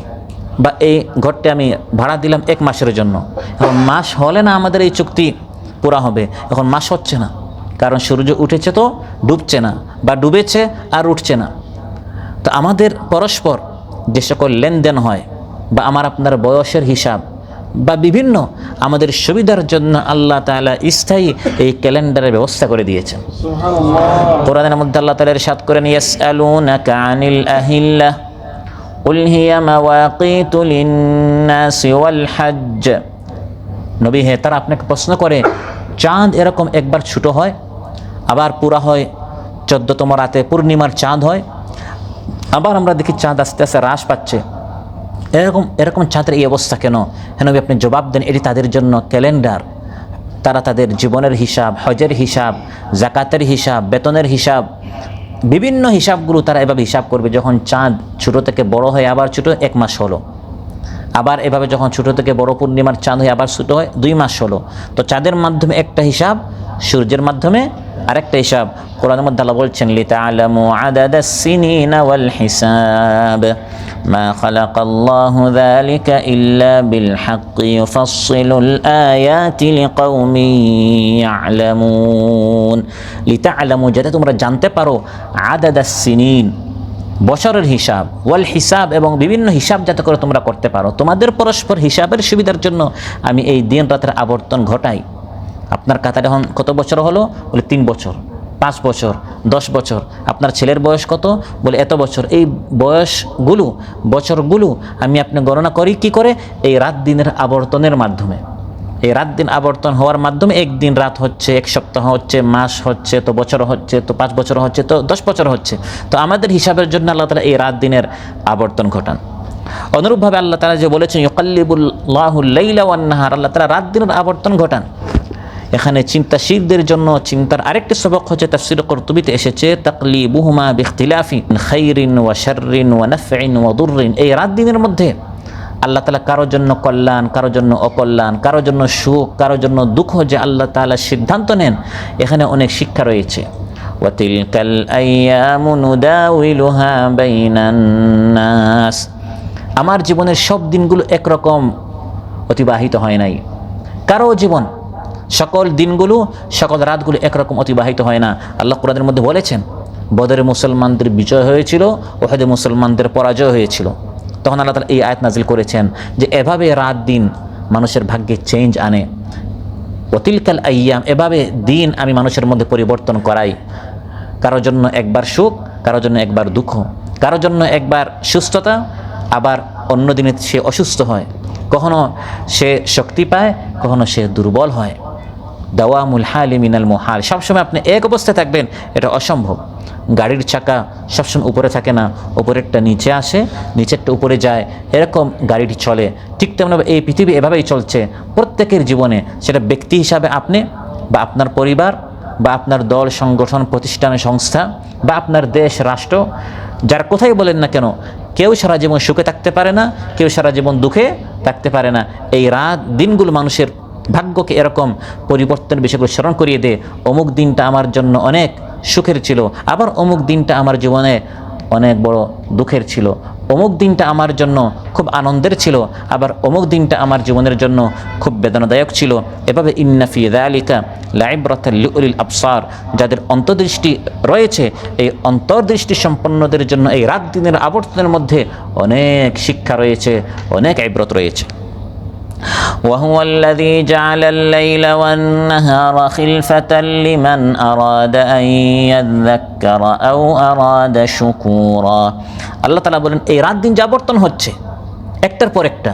বা এই ঘরটা আমি ভাড়া দিলাম 1 মাসের জন্য। এখন মাস হলে না আমাদের এই চুক্তি পুরা হবে, এখন মাস হচ্ছে না, কারণ সূর্য উঠেছে তো ডুবছে না, বা ডুবেছে আর উঠছে না। তো আমাদের পরস্পর যে সকল লেনদেন হয়, বা আমার আপনার বয়সের হিসাব, বা বিভিন্ন আমাদের সুবিধার জন্য আল্লাহ তাআলা স্থায়ী এই ক্যালেন্ডারের ব্যবস্থা করে দিয়েছেন। সুবহানাল্লাহ। কোরআনের মধ্যে আল্লাহ তাআলা ইরশাদ করেন, ইয়াসআলুনাকা আনিল আহিল্লাহ কুল হিয়া মাওয়াকিতু লিন-নাসি ওয়াল হজ্জ। নবী হে, তারা আপনাকে প্রশ্ন করে, চাঁদ এরকম একবার ছোট হয় আবার পুরা হয়, 14তম রাতে পূর্ণিমার চাঁদ হয়, আবার আমরা দেখি চাঁদ আস্তে আস্তে হ্রাস পাচ্ছে, এরকম চাঁদের এই অবস্থা কেন? হ্যাঁ নবী, আপনি জবাব দেন, এটি তাদের জন্য ক্যালেন্ডার। তারা তাদের জীবনের হিসাব, হজের হিসাব, জাকাতের হিসাব, বেতনের হিসাব, বিভিন্ন হিসাবগুলো তারা এভাবে হিসাব করবে। যখন চাঁদ ছোটো থেকে বড় হয় আবার ছোটো 1 মাস হলো, আবার এভাবে যখন ছোটো থেকে বড় পূর্ণিমার চাঁদ হয় আবার ছোটো হয় 2 মাস হলো। তো চাঁদের মাধ্যমে একটা হিসাব, সূর্যের মাধ্যমে আরেকটা হিসাব। কোরআনের মধ্যে আল্লাহ বলছেন, লিতাআলামু আদাদাস সিনিনা ওয়াল হিসাব মা খালাকাল্লাহু যালিকা ইল্লা বিল হাক্কি ইউফাসসিলুল আয়াতি লিকাউমিন ইয়ালামুন। লিতাআলামু, যাতে তোমরা জানতে পারো, আদাদাস সিনিন, বছরের হিসাব, ওয়াল হিসাব, এবং বিভিন্ন হিসাব যাতে করে তোমরা করতে পারো। তোমাদের পরস্পর হিসাবের সুবিধার জন্য আমি এই দিন রাতের আবর্তন ঘটাই। আপনার কাতারে এখন কত বছর হলো? বলে 3 বছর, 5 বছর, 10 বছর। আপনার ছেলের বয়স কত? বলে এত বছর। এই বছরগুলো আমি আপনি গণনা করি কি করে? এই রাত দিনের আবর্তনের মাধ্যমে। এই রাত দিন আবর্তন হওয়ার মাধ্যমে একদিন রাত হচ্ছে, 1 সপ্তাহ হচ্ছে, মাস হচ্ছে, তো বছর হচ্ছে, তো 5 বছর হচ্ছে, তো 10 বছর হচ্ছে। তো আমাদের হিসাবের জন্য আল্লাহ তাআলা এই রাত দিনের আবর্তন ঘটান। অনুরূপভাবে আল্লাহ তাআলা যে বলেছেন ইউকাল্লিবুল্লাহুল লাইলা ওয়ান নাহার, আল্লাহ তাআলা রাত দিনের আবর্তন ঘটান। এখানে চিন্তাশীলদের জন্য চিন্তার আরেকটি সবক হচ্ছে, তাফসীর কুরতুবীতে এসেছে তাকলিবুহুমা বিইখতিলাফি খাইরিন ওয়া শাররিন ওয়া নাফইন ওয়া দুররিন। এই রাত দিনের মধ্যে আল্লাহ তাআলা কারোর জন্য কল্যাণ, কারোর জন্য অকল্যাণ, কারোর জন্য সুখ, কারোর জন্য দুঃখ যে আল্লাহ তাআলা সিদ্ধান্ত নেন, এখানে অনেক শিক্ষা রয়েছে। ওয়া তিলকাল আইয়ামু নুদাউিলুহা বাইনান নাস। আমার জীবনের সব দিনগুলো একরকম অতিবাহিত হয় নাই। কারো জীবন সকল দিনগুলো, সকল রাতগুলো একরকম অতিবাহিত হয় না। আল্লাহ কোরআনের মধ্যে বলেছেন, বদরে মুসলমানদের বিজয় হয়েছিল, উহুদে মুসলমানদের পরাজয় হয়েছিল। তখন আল্লাহ তাআলা এই আয়াত নাজিল করেছেন যে এভাবে রাত দিন মানুষের ভাগ্যে চেঞ্জ আনে। ওয়াতিলকাল আইয়াম, এভাবে দিন আমি মানুষের মধ্যে পরিবর্তন করাই। কারোর জন্য একবার সুখ, কারোর জন্য একবার দুঃখ, কারোর জন্য একবার সুস্থতা, আবার অন্য দিনে সে অসুস্থ হয়। কখনো সে শক্তি পায়, কখনো সে দুর্বল হয়। দাওয়ামুল হালি মিনাল মুহাল। সবসময় আপনি এক অবস্থায় থাকবেন, এটা অসম্ভব। গাড়ির চাকা সবসময় উপরে থাকে না, উপরেরটা নিচে আসে, নিচেরটা উপরে যায়, এরকম গাড়িটি চলে। ঠিক তেমনভাবে এই পৃথিবী এভাবেই চলছে প্রত্যেকের জীবনে। সেটা ব্যক্তি হিসাবে আপনি, বা আপনার পরিবার, বা আপনার দল, সংগঠন, প্রতিষ্ঠান, সংস্থা, বা আপনার দেশ, রাষ্ট্র, যার কোথায় বলেন না কেন, কেউ সারা জীবন সুখে থাকতে পারে না, কেউ সারা জীবন দুঃখে থাকতে পারে না। এই রাত দিনগুলো মানুষের ভাগ্যকে এরকম পরিবর্তনের বিষয়গুলো স্মরণ করিয়ে দেয়। অমুক দিনটা আমার জন্য অনেক সুখের ছিল, আবার অমুক দিনটা আমার জীবনে অনেক বড় দুঃখের ছিল। অমুক দিনটা আমার জন্য খুব আনন্দের ছিল, আবার অমুক দিনটা আমার জীবনের জন্য খুব বেদনাদায়ক ছিল। এভাবে ইন্না ফি যালিকা লাইব্রাতাল লিউলিল আবসার, যাদের অন্তর্দৃষ্টি রয়েছে, এই অন্তর্দৃষ্টি সম্পন্নদের জন্য এই রাত দিনের আবর্তনের মধ্যে অনেক শিক্ষা রয়েছে, অনেক ইবরত রয়েছে। وهو الذي جعل الليل والنهار خلفة لمن أراد أن يذكر أو أراد شكورا। আল্লাহ তাআলা বলেন এই রাত দিন যাবর্তন হচ্ছে একটার পর একটা।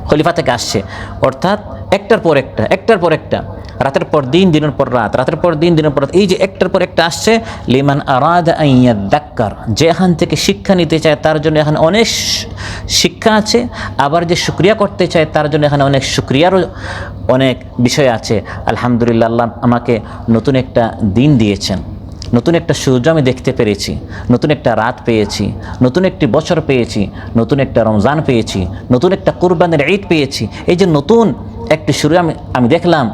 খলিফা থেকে আসছে, অর্থাৎ একটার পর একটা, রাতের পর দিন, দিনের পর রাত, রাতের পর দিন, দিনের পর রাত। এই যে একটার পর একটা আসছে, লিমান আরাদা আন ইয়াযাক্কার, যে এখান থেকে শিক্ষা নিতে চায় তার জন্য এখানে অনেক শিক্ষা আছে। আবার যে শুকরিয়া করতে চায় তার জন্য এখানে অনেক শুকরিয়ারও অনেক বিষয় আছে। আলহামদুলিল্লাহ, আল্লাহ আমাকে নতুন একটা দিন দিয়েছেন, নতুন একটা সূর্য আমি দেখতে পেরেছি, নতুন একটা রাত পেয়েছি, নতুন একটি বছর পেয়েছি, নতুন একটা রমজান পেয়েছি, নতুন একটা কুরবানির ঈদ পেয়েছি। এই যে নতুন একটি শুরু আমি দেখলাম।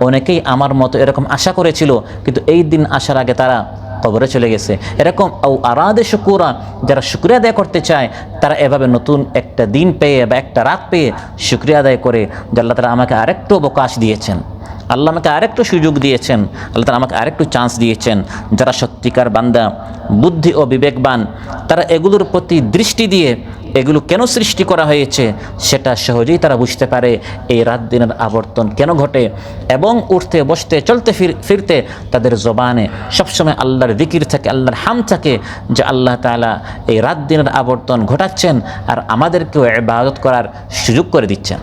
অনেকেই আমার মতো এরকম আশা করেছিল, কিন্তু এই দিন আসার আগে তারা কবরে চলে গেছে। এরকম আও আরাদে শুকুরা, যারা শুকরিয়া আদায় করতে চায় তারা এভাবে নতুন একটা দিন পেয়ে বা একটা রাত পেয়ে শুকরিয়া আদায় করে যে আল্লাহ তাআলা আমাকে আরেকটু অবকাশ দিয়েছেন, আল্লাহ আমাকে আরেকটু সুযোগ দিয়েছেন, আল্লাহ তাআলা আমাকে আরেকটু চান্স দিয়েছেন। যারা সত্যিকার বান্দা, বুদ্ধি ও বিবেকবান, তারা এগুলোর প্রতি দৃষ্টি দিয়ে এগুলো কেন সৃষ্টি করা হয়েছে সেটা সহজেই তারা বুঝতে পারে। এই রাত দিনের আবর্তন কেন ঘটে, এবং উঠতে বসতে চলতে ফিরতে তাদের জবানে সবসময় আল্লাহর জিকির থাকে, আল্লাহর হাম থাকে, যে আল্লাহ তাআলা এই রাত দিনের আবর্তন ঘটাচ্ছেন আর আমাদেরকেও ইবাদত করার সুযোগ করে দিচ্ছেন।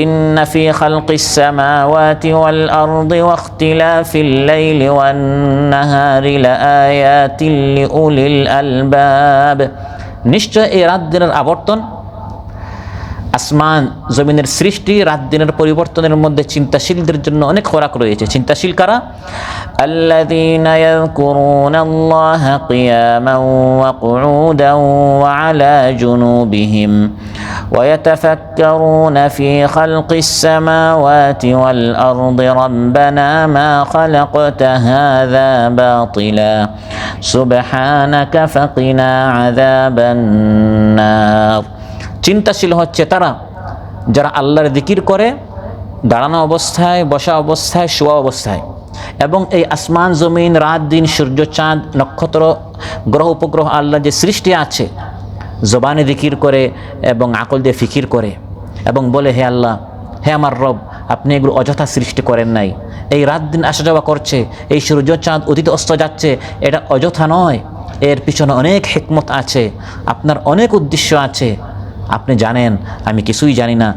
إن في خلق السماوات والأرض واختلاف الليل والنهار لآيات لأولي الألباب। নিশ্চয় এই রাত দিনের আবর্তন, আসমান জমিনের সৃষ্টি, রাত দিনের পরিবর্তনের মধ্যে চিন্তাশীলদের জন্য অনেক খোরাক রয়েছে। চিন্তাশীল কারা? আল্লাযীনা ইয়াযকুরুনাল্লাহা কিয়ামান ওয়া কুউদান ওয়া আলা জুনুবিহিম ওয়া ইয়াতাফাক্কারুনা ফী খালকিস সামাওয়াতি ওয়াল আরদি রাব্বানা মা খালাকতা হাযা বাতিলা সুবহানাকা ফাকিনা আযাবান নার। চিন্তাশীল হচ্ছে তারা যারা আল্লাহর জিকির করে দাঁড়ানো অবস্থায়, বসা অবস্থায়, শোয়া অবস্থায়, এবং এই আসমান জমিন, রাত দিন, সূর্য চাঁদ, নক্ষত্র, গ্রহ উপগ্রহ আল্লাহ যে সৃষ্টি আছে, জবানে জিকির করে এবং আকল দিয়ে ফিকির করে এবং বলে, হে আল্লাহ, হে আমার রব, আপনি এগুলো অযথা সৃষ্টি করেন নাই। এই রাত দিন আসা যাওয়া করছে, এই সূর্য চাঁদ অতীত অস্ত যাচ্ছে, এটা অযথা নয়, এর পিছনে অনেক হিকমত আছে, আপনার অনেক উদ্দেশ্য আছে। আপনি জানেন, আমি কিছুই জানি না।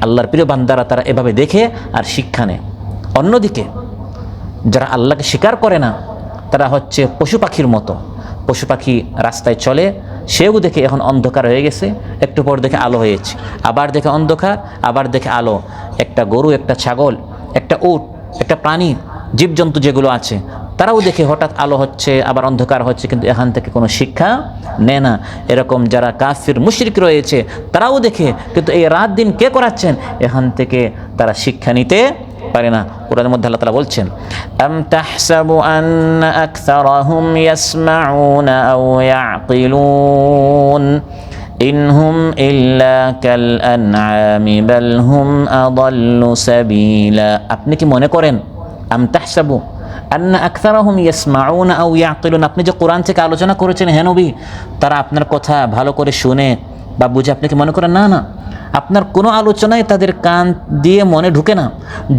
আল্লাহর প্রিয় বান্দারা তারা এভাবে দেখে আর শিক্ষা নেয়। অন্যদিকে যারা আল্লাহকে স্বীকার করে না, তারা হচ্ছে পশু পাখির মতো। পশু পাখি রাস্তায় চলে, সেও দেখে এখন অন্ধকার হয়ে গেছে, একটু পর দেখে আলো হয়েছে, আবার দেখে অন্ধকার, আবার দেখে আলো। একটা গরু, একটা ছাগল, একটা উট, একটা প্রাণী, জীবজন্তু যেগুলো আছে, তারাও দেখে হঠাৎ আলো হচ্ছে, আবার অন্ধকার হচ্ছে, কিন্তু এখান থেকে কোনো শিক্ষা নেয় না। এরকম যারা কাফির মুশরিক রয়েছে, তারাও দেখে, কিন্তু এই রাত দিন কে করাচ্ছেন, এখান থেকে তারা শিক্ষা নিতে পারে না। কোরআনের মধ্যে আল্লাহ তাআলা বলছেন, আম তাহসাবু আন্না আকসারাহুম ইয়াসমাউনা আও ইয়াকিলুন ইনহুম ইল্লা কাল আনআমি বাল হুম আদাল্লু সাবিলা। আপনি কি মনে করেন, আম তাহসাবু আন্না আকসারাহুম ইয়াসমাউনা আও ইয়াকিলুন, আপনি যে কোরআন থেকে আলোচনা করেছেন হে নবী, তারা আপনার কথা ভালো করে শুনে বা বুঝে, আপনি কি মনে করেন? না না, আপনার কোনো আলোচনায় তাদের কান দিয়ে মনে ঢুকে না।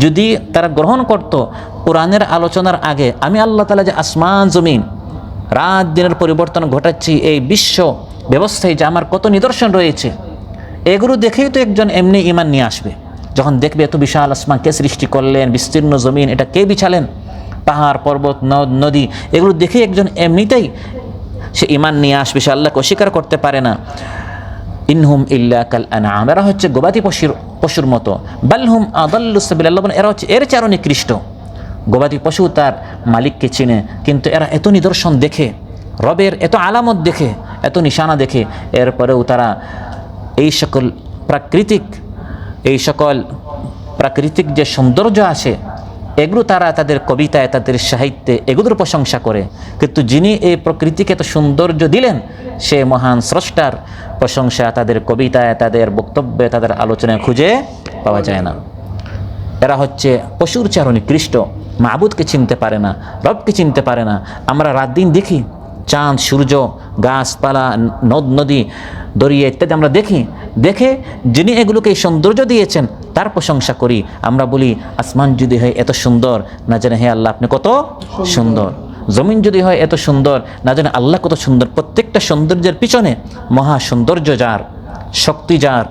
যদি তারা গ্রহণ করত কোরআনের আলোচনার আগে, আমি আল্লাহ তাআলা যে আসমান জমিন রাত দিনের পরিবর্তন ঘটাচ্ছি, এই বিশ্ব ব্যবস্থায় যে আমার কত নিদর্শন রয়েছে, এগুলো দেখেই তো একজন এমনি ঈমান নিয়ে আসবে। যখন দেখবে এত বিশাল আসমান কে সৃষ্টি করলেন, বিস্তীর্ণ জমিন এটা কে বিছালেন, পাহাড় পর্বত নদ নদী, এগুলো দেখে একজন এমনিতেই সে ঈমান নিয়ে আসবে, সে আল্লাহকে অস্বীকার করতে পারে না। ইনহুম ইল্লা কাল আনআম, এরা হচ্ছে গবাদি পশুর মতো। বাল হুম আদাল্লু সাবিলা, আল্লাহ বলেন এরা হচ্ছে এর চেয়ে আরও নিকৃষ্ট। গবাদি পশু তার মালিককে চিনে, কিন্তু এরা এত নিদর্শন দেখে, রবের এত আলামত দেখে, এত নিশানা দেখে, এরপরেও তারা এই সকল প্রাকৃতিক যে সৌন্দর্য আছে, এগুলো তারা তাদের কবিতায়, তাদের সাহিত্যে এগুলোর প্রশংসা করে। কিন্তু যিনি এই প্রকৃতিকে এত সৌন্দর্য দিলেন, সে মহান স্রষ্টার প্রশংসা তাদের কবিতায়, তাদের বক্তব্যে, তাদের আলোচনায় খুঁজে পাওয়া যায় না। এরা হচ্ছে পশুর চেয়ে আরও নিকৃষ্ট, মাবুদকে চিনতে পারে না, রবকে চিনতে পারে না। আমরা রাত দিন দেখি চাঁদ, সূর্য, গাছপালা, নদ নদী, দরিয়া ইত্যাদি আমরা দেখে যিনি এগুলোকে এই সৌন্দর্য দিয়েছেন তার প্রশংসা করি। আমরা বলি, আসমান যদি হয় এত সুন্দর, না জানে হে আল্লাহ আপনি কত সুন্দর। জমিন যদি হয় এত সুন্দর, না জানে আল্লাহ কত সুন্দর। প্রত্যেকটা সৌন্দর্যের পিছনে মহা সৌন্দর্য যার, শক্তি যার,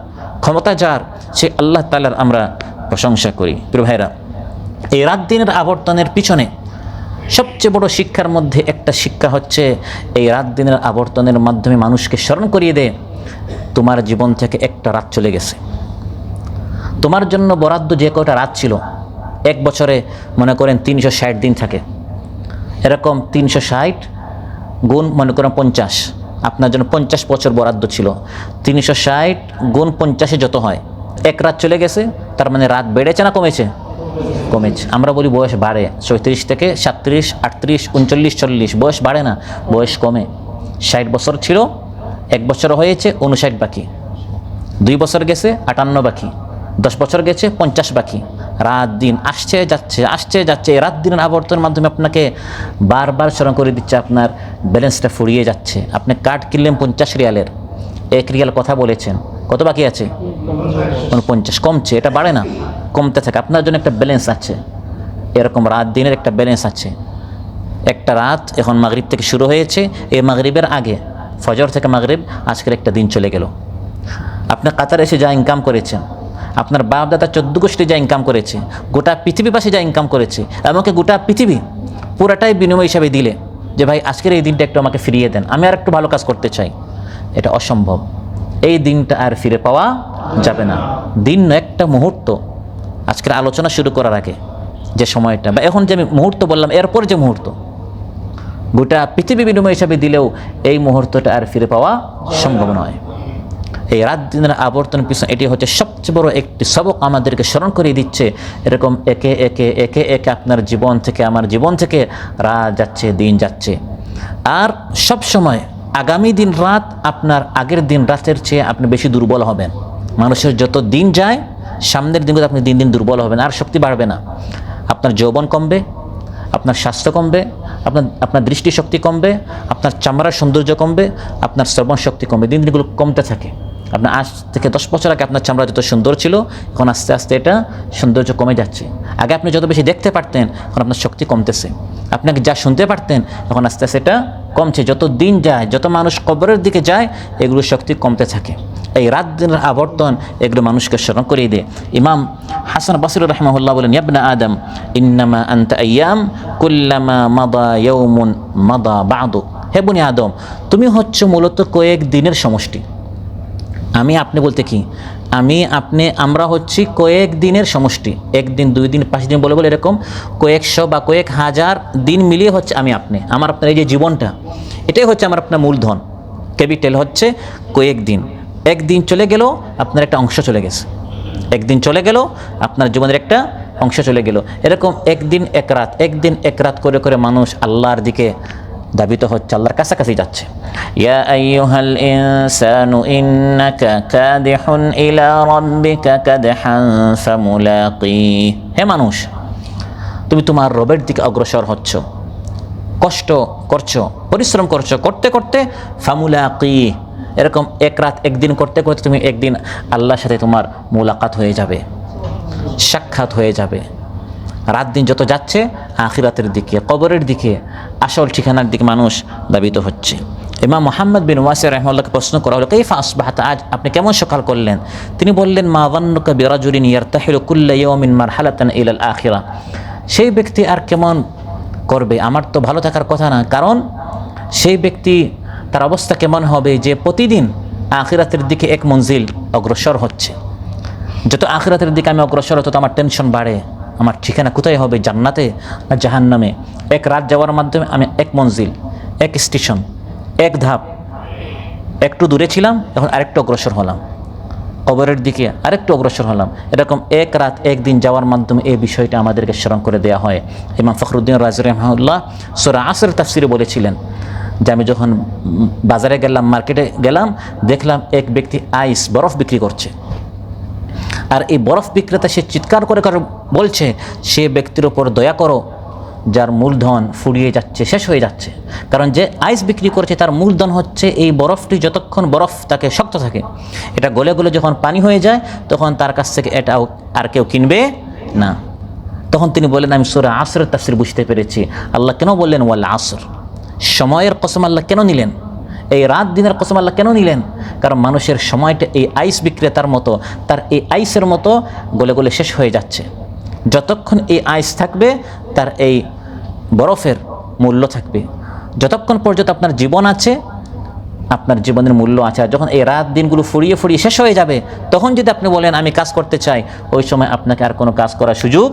ক্ষমতা যার, সে আল্লাহ তাআলার আমরা প্রশংসা করি। প্রিয় ভাইরা, এই রাত দিনের আবর্তনের পিছনে সবচেয়ে বড় শিক্ষার মধ্যে একটা শিক্ষা হচ্ছে, এই রাত দিনের আবর্তনের মাধ্যমে মানুষকে স্মরণ করিয়ে দেয়, তোমার জীবন থেকে একটা রাত চলে গেছে। তোমার জন্য বরাদ্দ যে কয়টা রাত ছিল, এক বছরে মনে করেন 360 দিন থাকে, এরকম 360 গুণ মনে করেন 50, আপনার জন্য 50 বছর বরাদ্দ ছিল। 360 গুণ 50 যত হয়, এক রাত চলে গেছে, তার মানে রাত বেড়েছে না কমেছে? কমেছে। আমরা বলি বয়স বাড়ে, 37 থেকে 37, 38, 39, 40, বয়স বাড়ে না, বয়স কমে। 60 বছর ছিল, এক বছর হয়েছে 59 বাকি, 2 বছর গেছে 58 বাকি, 10 বছর গেছে 50 বাকি। রাত দিন আসছে যাচ্ছে। এই রাত দিনের আবর্তনের মাধ্যমে আপনাকে বারবার স্মরণ করে দিচ্ছে, আপনার ব্যালেন্সটা ফুরিয়ে যাচ্ছে। আপনি কার্ড কিনলেন 50 রিয়ালের, 1 রিয়াল কথা বলেছেন, কত বাকি আছে? 49, কমছে, এটা বাড়ে না, কমতে থাকে। আপনার জন্য একটা ব্যালেন্স আছে, এরকম রাত দিনের একটা ব্যালেন্স আছে। একটা রাত এখন মাগরিব থেকে শুরু হয়েছে, এই মাগরিবের আগে ফজর থেকে মাগরিব, আজকের একটা দিন চলে গেল। আপনি কাতারে এসে যা ইনকাম করেছেন, আপনার বাপ দাদা 14 গোষ্ঠী যা ইনকাম করেছে, গোটা পৃথিবীবাসী যা ইনকাম করেছে, এমনকি গোটা পৃথিবী পুরাটাই বিনিময় হিসাবে দিলে যে ভাই আজকের এই দিনটা একটু আমাকে ফিরিয়ে দেন, আমি আর একটু ভালো কাজ করতে চাই, এটা অসম্ভব। এই দিনটা আর ফিরে পাওয়া যাবে না। দিন একটা মুহূর্ত, আজকের আলোচনা শুরু করার আগে যে সময়টা, বা এখন যে আমি মুহূর্ত বললাম, এরপর যে মুহূর্ত, গোটা পৃথিবী বিনিময় হিসাবে দিলেও এই মুহূর্তটা আর ফিরে পাওয়া সম্ভব নয়। এই রাত দিনের আবর্তনের পিছনে এটি হচ্ছে সবচেয়ে বড় একটি সবক, আমাদেরকে স্মরণ করিয়ে দিচ্ছে এরকম একে একে আপনার জীবন থেকে, আমার জীবন থেকে রাত যাচ্ছে, দিন যাচ্ছে। আর সব সময় আগামী দিন রাত আপনার আগের দিন রাতের চেয়ে আপনি বেশি দুর্বল হবেন। মানুষের যত দিন যায়, সামনের দিনগুলো আপনি দিন দিন দুর্বল হবেন, আর শক্তি বাড়বে না। আপনার যৌবন কমবে, আপনার স্বাস্থ্য কমবে, আপনার দৃষ্টিশক্তি কমবে, আপনার চামড়ার সৌন্দর্য কমবে, আপনার শ্রবণ শক্তি কমবে। দিন দিনগুলো কমতে থাকে। আপনার আজ থেকে 10 বছর আগে আপনার চামড়া যত সুন্দর ছিল, এখন আস্তে আস্তে এটা সৌন্দর্য কমে যাচ্ছে। আগে আপনি যত বেশি দেখতে পারতেন, এখন আপনার শক্তি কমতেছে। আপনাকে যা শুনতে পারতেন, এখন আস্তে আস্তে এটা কমছে। যত দিন যায়, যত মানুষ কবরের দিকে যায়, এগুলোর শক্তি কমতে থাকে। এই রাত দিনের আবর্তন এগুলো মানুষকে স্মরণ করিয়ে দেয়। ইমাম হাসান বসরি রাহিমাহুল্লাহ বলেন, ইয়া ইবনা আদম ইন্নামা আনতা আইয়াম কুল্লামা মাদা ইয়াউমুন মাদা বাদু। হে বনি আদম, তুমি হচ্ছে মূলত কয়েক দিনের সমষ্টি। আমি আপনি বলতে কি, আমি আপনি আমরা হচ্ছি কয়েক দিনের সমষ্টি। 1 দিন 2 দিন 5 দিন বলে বলে এরকম কয়েকশো বা কয়েক হাজার দিন মিলিয়ে হচ্ছে আমি আপনি। আমার আপনার এই যে জীবনটা, এটাই হচ্ছে আমার আপনার মূলধন। ক্যাপিটাল হচ্ছে কয়েক দিন। 1 দিন চলে গেল, আপনার একটা অংশ চলে গেছে। 1 দিন চলে গেল, আপনার জীবনের একটা অংশ চলে গেল। এরকম 1 দিন 1 রাত, 1 দিন 1 রাত করে করে মানুষ আল্লাহর দিকে দাবিত হচ্ছে, আল্লাহর কাছাকাছি যাচ্ছে। ইয়া আইয়ুহাল ইনসানু ইন্নাকা কাদিহুন ইলা রাব্বিকা কাদহান ফামুলাকি। হে মানুষ, তুমি তোমার রবের দিকে অগ্রসর হচ্ছ, কষ্ট করছো, পরিশ্রম করছো, করতে করতে ফামুলাকি, এরকম 1 রাত 1 দিন করতে করতে তুমি একদিন আল্লাহর সাথে তোমার মুলাকাত হয়ে যাবে, সাক্ষাৎ হয়ে যাবে। রাত দিন যত যাচ্ছে আখিরাতের দিকে, কবরের দিকে, আসল ঠিকানার দিকে মানুষ দাবিত হচ্ছে। ইমাম মুহাম্মদ বিন ওয়াসি রাহিমাহুল্লাহকে প্রশ্ন করা হলো, কাইফা আসবাহতা, আজ আপনি কেমন সকাল করলেন? তিনি বললেন, মা যান্নুকা বিরাজুলিন ইয়ারতাহিলু কুল্লা ইয়াউমিন মারহালাতান ইলাল আখিরা। সেই ব্যক্তি আর কেমন করবে? আমার তো ভালো থাকার কথা না, কারণ সেই ব্যক্তি তার অবস্থা কেমন হবে যে প্রতিদিন আখিরাতের দিকে 1 মঞ্জিল অগ্রসর হচ্ছে। যত আখিরাতের দিকে আমি অগ্রসর হতো, আমার টেনশন বাড়ে। আমার ঠিকানা কোথায় হবে, জান্নাতে না জাহান্নামে? 1 রাত যাওয়ার মাধ্যমে আমি 1 মঞ্জিল, 1 স্টেশন, 1 ধাপ, একটু দূরে ছিলাম, এখন আরেকটু অগ্রসর হলাম, কবরের দিকে আরেকটু অগ্রসর হলাম। এরকম 1 রাত 1 দিন যাওয়ার মাধ্যমে এই বিষয়টা আমাদেরকে স্মরণ করে দেওয়া হয়। ইমাম ফখরুদ্দিন রাজি রাহিমাহুল্লাহ সূরা আসর তাফসিরে বলেছিলেন যে আমি যখন বাজারে গেলাম, মার্কেটে গেলাম, দেখলাম এক ব্যক্তি আইস, বরফ বিক্রি করছে। আর এই বরফ বিক্রেতা সে চিৎকার করে করে বলছে, সে ব্যক্তির ওপর দয়া করো যার মূলধন ফুরিয়ে যাচ্ছে, শেষ হয়ে যাচ্ছে। কারণ যে আইস বিক্রি করছে তার মূলধন হচ্ছে এই বরফটি। যতক্ষণ বরফ তাকে শক্ত থাকে, এটা গলে গলে যখন পানি হয়ে যায়, তখন তার কাছ থেকে এটা আর কেউ কিনবে না। তখন তিনি বললেন, আমি সূরা আসরের তাফসীর বুঝতে পেরেছি। আল্লাহ কেন বললেন ওয়াল আসর? সময়ের কসম আল্লাহ কেন নিলেন? এই রাত দিনের কসম আল্লাহ কেন নিলেন? কারণ মানুষের সময়টা এই আইস বিক্রেতার মতো, তার এই আইসের মতো গলে গলে শেষ হয়ে যাচ্ছে। যতক্ষণ এই আইস থাকবে, তার এই বরফের মূল্য থাকবে। যতক্ষণ পর্যন্ত আপনার জীবন আছে, আপনার জীবনের মূল্য আছে। আর যখন এই রাত দিনগুলো ফুরিয়ে ফুরিয়ে শেষ হয়ে যাবে, তখন যদি আপনি বলেন আমি কাজ করতে চাই, ওই সময় আপনাকে আর কোনো কাজ করার সুযোগ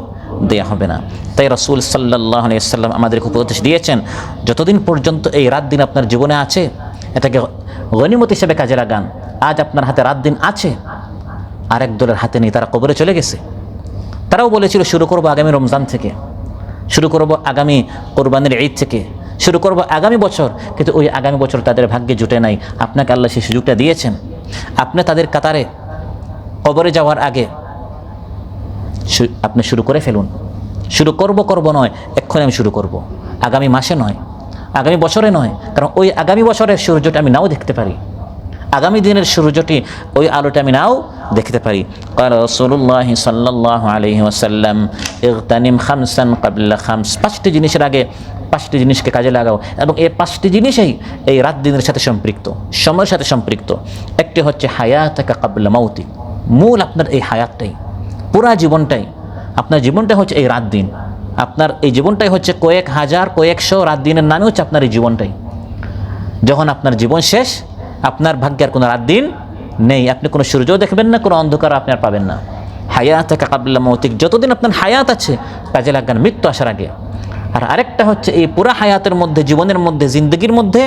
দেয়া হবে না। তাই রাসূল সাল্লাল্লাহু আলাইহি ওয়াসাল্লাম আমাদেরকে উপদেশ দিয়েছেন, যতদিন পর্যন্ত এই রাত দিন আপনার জীবনে আছে, এটাকে গনিমত হিসেবে কাজে লাগান। আজ আপনার হাতে রাত দিন আছে, আরেক দলের হাতে নেই, তারা কবরে চলে গেছে। তারাও বলেছিল শুরু করব আগামী রমজান থেকে, শুরু করব আগামী কোরবানির ঈদ থেকে, শুরু করব আগামী বছর, কিন্তু ওই আগামী বছর তাদের ভাগ্যে জুটে নাই। আপনাকে আল্লাহ সেই সুযোগটা দিয়েছেন। আপনি তাদের কাতারে কবরে যাওয়ার আগে আপনি শুরু করে ফেলুন। শুরু করব নয়, এক্ষুনি আমি শুরু করব, আগামী মাসে নয়, আগামী বছরে নয়। কারণ ওই আগামী বছরের সূর্যটা আমি নাও দেখতে পারি, আগামী দিনের সূর্যটি, ওই আলোটা আমি নাও দেখতে পারি। قال رسول الله صلى الله عليه وسلم اغتنم خمسا قبل خمس। 5টি জিনিসের আগে 5টি জিনিসকে কাজে লাগাও, এবং এই 5টি জিনিসই এই রাত দিনের সাথে সম্পৃক্ত, সময়ের সাথে সম্পৃক্ত। একটি হচ্ছে হায়াতাকা ক্বাবলা মাউতিক, মূল আপনার এই হায়াতটাই, পুরা জীবনটাই, আপনার জীবনটা হচ্ছে এই রাত দিন। আপনার এই জীবনটাই হচ্ছে কয়েক হাজার, কয়েকশো রাত দিনের নামে হচ্ছে আপনার এই জীবনটাই। যখন আপনার জীবন শেষ, আপনার ভাগ্যে আর কোনো রাত দিন নেই। আপনি কোনো সূর্যও দেখবেন না, কোনো অন্ধকার আপনি আর পাবেন না। হায়াতাকা ক্বাবলা মাউতিক, যতদিন আপনার হায়াত আছে কাজে লাগান মৃত্যু আসার আগে। আর আরেকটা হচ্ছে এই পুরা হায়াতের মধ্যে, জীবনের মধ্যে, জিন্দগির মধ্যে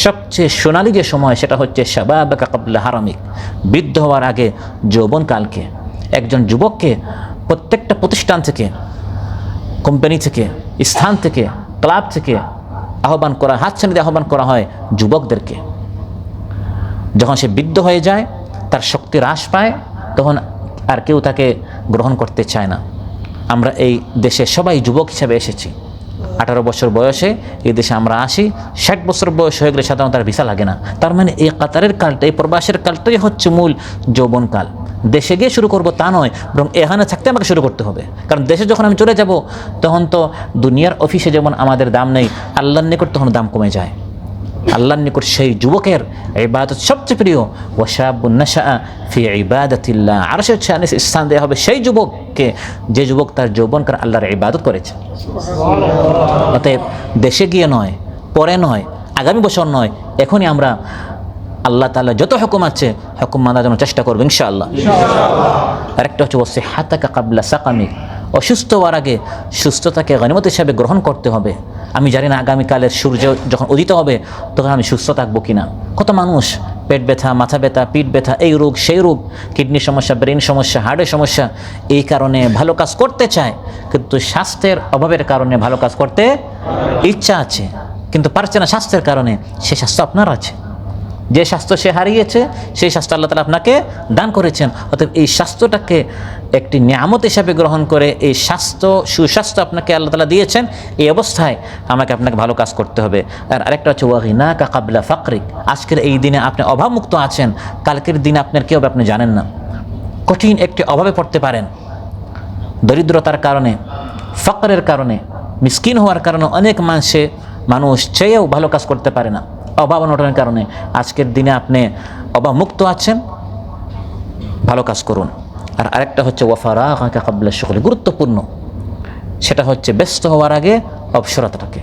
সবচেয়ে সোনালি যে সময়, সেটা হচ্ছে শাবাবাকা ক্বাবলা হারামিক, বৃদ্ধ হওয়ার আগে যৌবনকালকে। একজন যুবককে প্রত্যেকটা প্রতিষ্ঠান থেকে, কোম্পানি থেকে, স্থান থেকে, ক্লাব থেকে আহ্বান করা, হাতছানি দিয়ে আহ্বান করা হয় যুবকদেরকে। যখন সে বৃদ্ধ হয়ে যায়, তার শক্তি হ্রাস পায়, তখন আর কেউ তাকে গ্রহণ করতে চায় না। আমরা এই দেশে সবাই যুবক হিসেবে এসেছি, 18 বছর বয়সে এই দেশে আমরা আসি, 60 বছর বয়স হয়ে গেলে সাধারণত তার ভিসা লাগে না। তার মানে এই কাতারের কালটা, এই প্রবাসের কালটাই হচ্ছে মূল যৌবনকাল। দেশে গিয়ে শুরু করব তা নয়, বরং এখানে থাকতে আমাকে শুরু করতে হবে। কারণ দেশে যখন আমি চলে যাব তখন তো দুনিয়ার অফিসে যেমন আমাদের দাম নেই, আল্লাহর নিকট তখন দাম কমে যায়। আল্লাহর নিকট সেই যুবকের ইবাদত সবচেয়ে প্রিয়। ওয়াশাবুন নাশাআ ফি ইবাদাতিল্লাহ, আরশের ছায়ায় স্থান দেওয়া হবে সেই যুবককে যে যুবক তার যৌবনকাল আল্লাহর ইবাদত করেছে। অতএব দেশে গিয়ে নয়, পরে নয়, আগামী বছর নয়, এখনই আমরা আল্লাহ তাআলা যত হুকুম আছে হুকুম মানার জন্য চেষ্টা করব ইনশাআল্লাহ। আরেকটা হচ্ছে ওয়াসিহাতাকা ক্বাবলা সাকামিক, অসুস্থ হওয়ার আগে সুস্থতাকে গনিমত হিসাবে গ্রহণ করতে হবে। আমি জানি না আগামীকালের সূর্য যখন উদিত হবে তখন আমি সুস্থ থাকবো কিনা। কত মানুষ পেট ব্যথা, মাথা ব্যথা, পিঠ ব্যথা, এই রোগ সেই রোগ, কিডনির সমস্যা, ব্রেন সমস্যা, হার্টের সমস্যা, এই কারণে ভালো কাজ করতে চায় কিন্তু স্বাস্থ্যের অভাবের কারণে ভালো কাজ করতে ইচ্ছা আছে কিন্তু পারছে না স্বাস্থ্যের কারণে। সে স্বাস্থ্য আপনার আছে, যে স্বাস্থ্য সে হারিয়েছে সেই স্বাস্থ্য আল্লাহ তাআলা আপনাকে দান করেছেন। অতএব এই স্বাস্থ্যটাকে একটি নিয়ামত হিসাবে গ্রহণ করে এই স্বাস্থ্য, সুস্বাস্থ্য আপনাকে আল্লাহ তাআলা দিয়েছেন, এই অবস্থায় আপনাকে ভালো কাজ করতে হবে। আর আরেকটা হচ্ছে ওয়াগিনাকা ক্বাবলা ফাকরিক, আজকের এই দিনে আপনি অভাবমুক্ত আছেন, কালকের দিনে আপনার কী হবে আপনি জানেন না। কঠিন একটি অভাবে পড়তে পারেন, দরিদ্রতার কারণে, ফকরের কারণে, মিসকিন হওয়ার কারণে অনেক মানুষ চেয়েও ভালো কাজ করতে পারে না, অভাব অনটনের কারণে। আজকের দিনে আপনি অভাবমুক্ত আছেন, ভালো কাজ করুন। আর আরেকটা হচ্ছে ওয়াফারাগাকা ক্বাবলা শুগলি, গুরুত্বপূর্ণ, সেটা হচ্ছে ব্যস্ত হওয়ার আগে অবসরতাটাকে,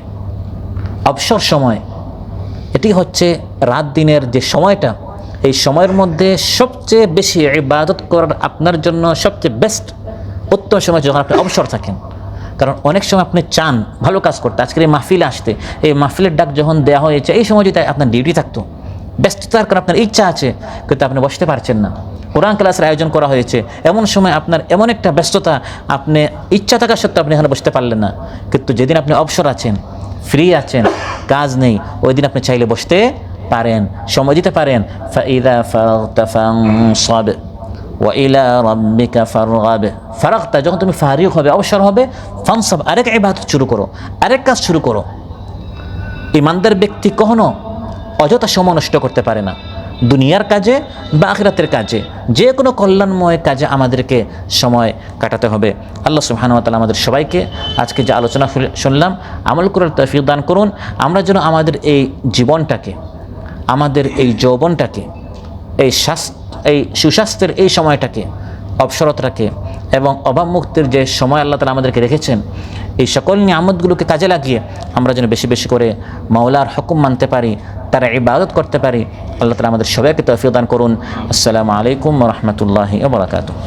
অবসর সময়, এটি হচ্ছে রাত দিনের যে সময়টা, এই সময়ের মধ্যে সবচেয়ে বেশি ইবাদত করার আপনার জন্য সবচেয়ে বেস্ট উত্তম সময় যখন আপনি অবসর থাকেন। কারণ অনেক সময় আপনি চান ভালো কাজ করতে, আজকের এই মাহফিলে আসতে, এই মাহফিলের ডাক যখন দেওয়া হয়েছে এই সময় যদি আপনার ডিউটি থাকতো, ব্যস্ততার কারণে আপনার ইচ্ছা আছে কিন্তু আপনি বসতে পারছেন না, কোরআন ক্লাসের আয়োজন করা হয়েছে, এমন সময় আপনার এমন একটা ব্যস্ততা, আপনি ইচ্ছা থাকা সত্ত্বেও আপনি এখানে বসতে পারলেন না। কিন্তু যেদিন আপনি অবসর আছেন, ফ্রি আছেন, কাজ নেই, ওই দিন আপনি চাইলে বসতে পারেন, সময় দিতে পারেন। ফাইদা ফারাগতা ফানসাব ওয়া ইলা রাব্বিকা ফারগাব, ফারাগতা, যখন তুমি ফারিগ হবে, অবসর হবে, ফানসাব, আরেক ইবাদত শুরু করো, আরেক কাজ শুরু করো। ইমানদার ব্যক্তি কখনো অযথা সময় নষ্ট করতে পারে না, দুনিয়ার কাজে বা আখিরাতের কাজে, যে কোনো কল্যাণময় কাজে আমাদেরকে সময় কাটাতে হবে। আল্লাহ সুবহানাহু ওয়া তাআলা আমাদের সবাইকে আজকে যে আলোচনা শুনলাম আমল করার তৌফিক দান করুন। আমরা যেন আমাদের এই জীবনটাকে, আমাদের এই যৌবনটাকে, এই সুস্বাস্থ্যের এই সময়টাকে, অবসরতাকে এবং অভাবমুক্তির যে সময় আল্লাহ তাআলা আমাদেরকে রেখেছেন, এই সকল নিয়ামতগুলোকে কাজে লাগিয়ে আমরা যেন বেশি বেশি করে মাওলার হুকুম মানতে পারি, তারা ইবাদত করতে পারি। আল্লাহ তাআলা আমাদের সবাইকে তৌফিক দান করুন। আসসালামু আলাইকুম ওয়া রাহমাতুল্লাহি ওয়া বারাকাতুহু।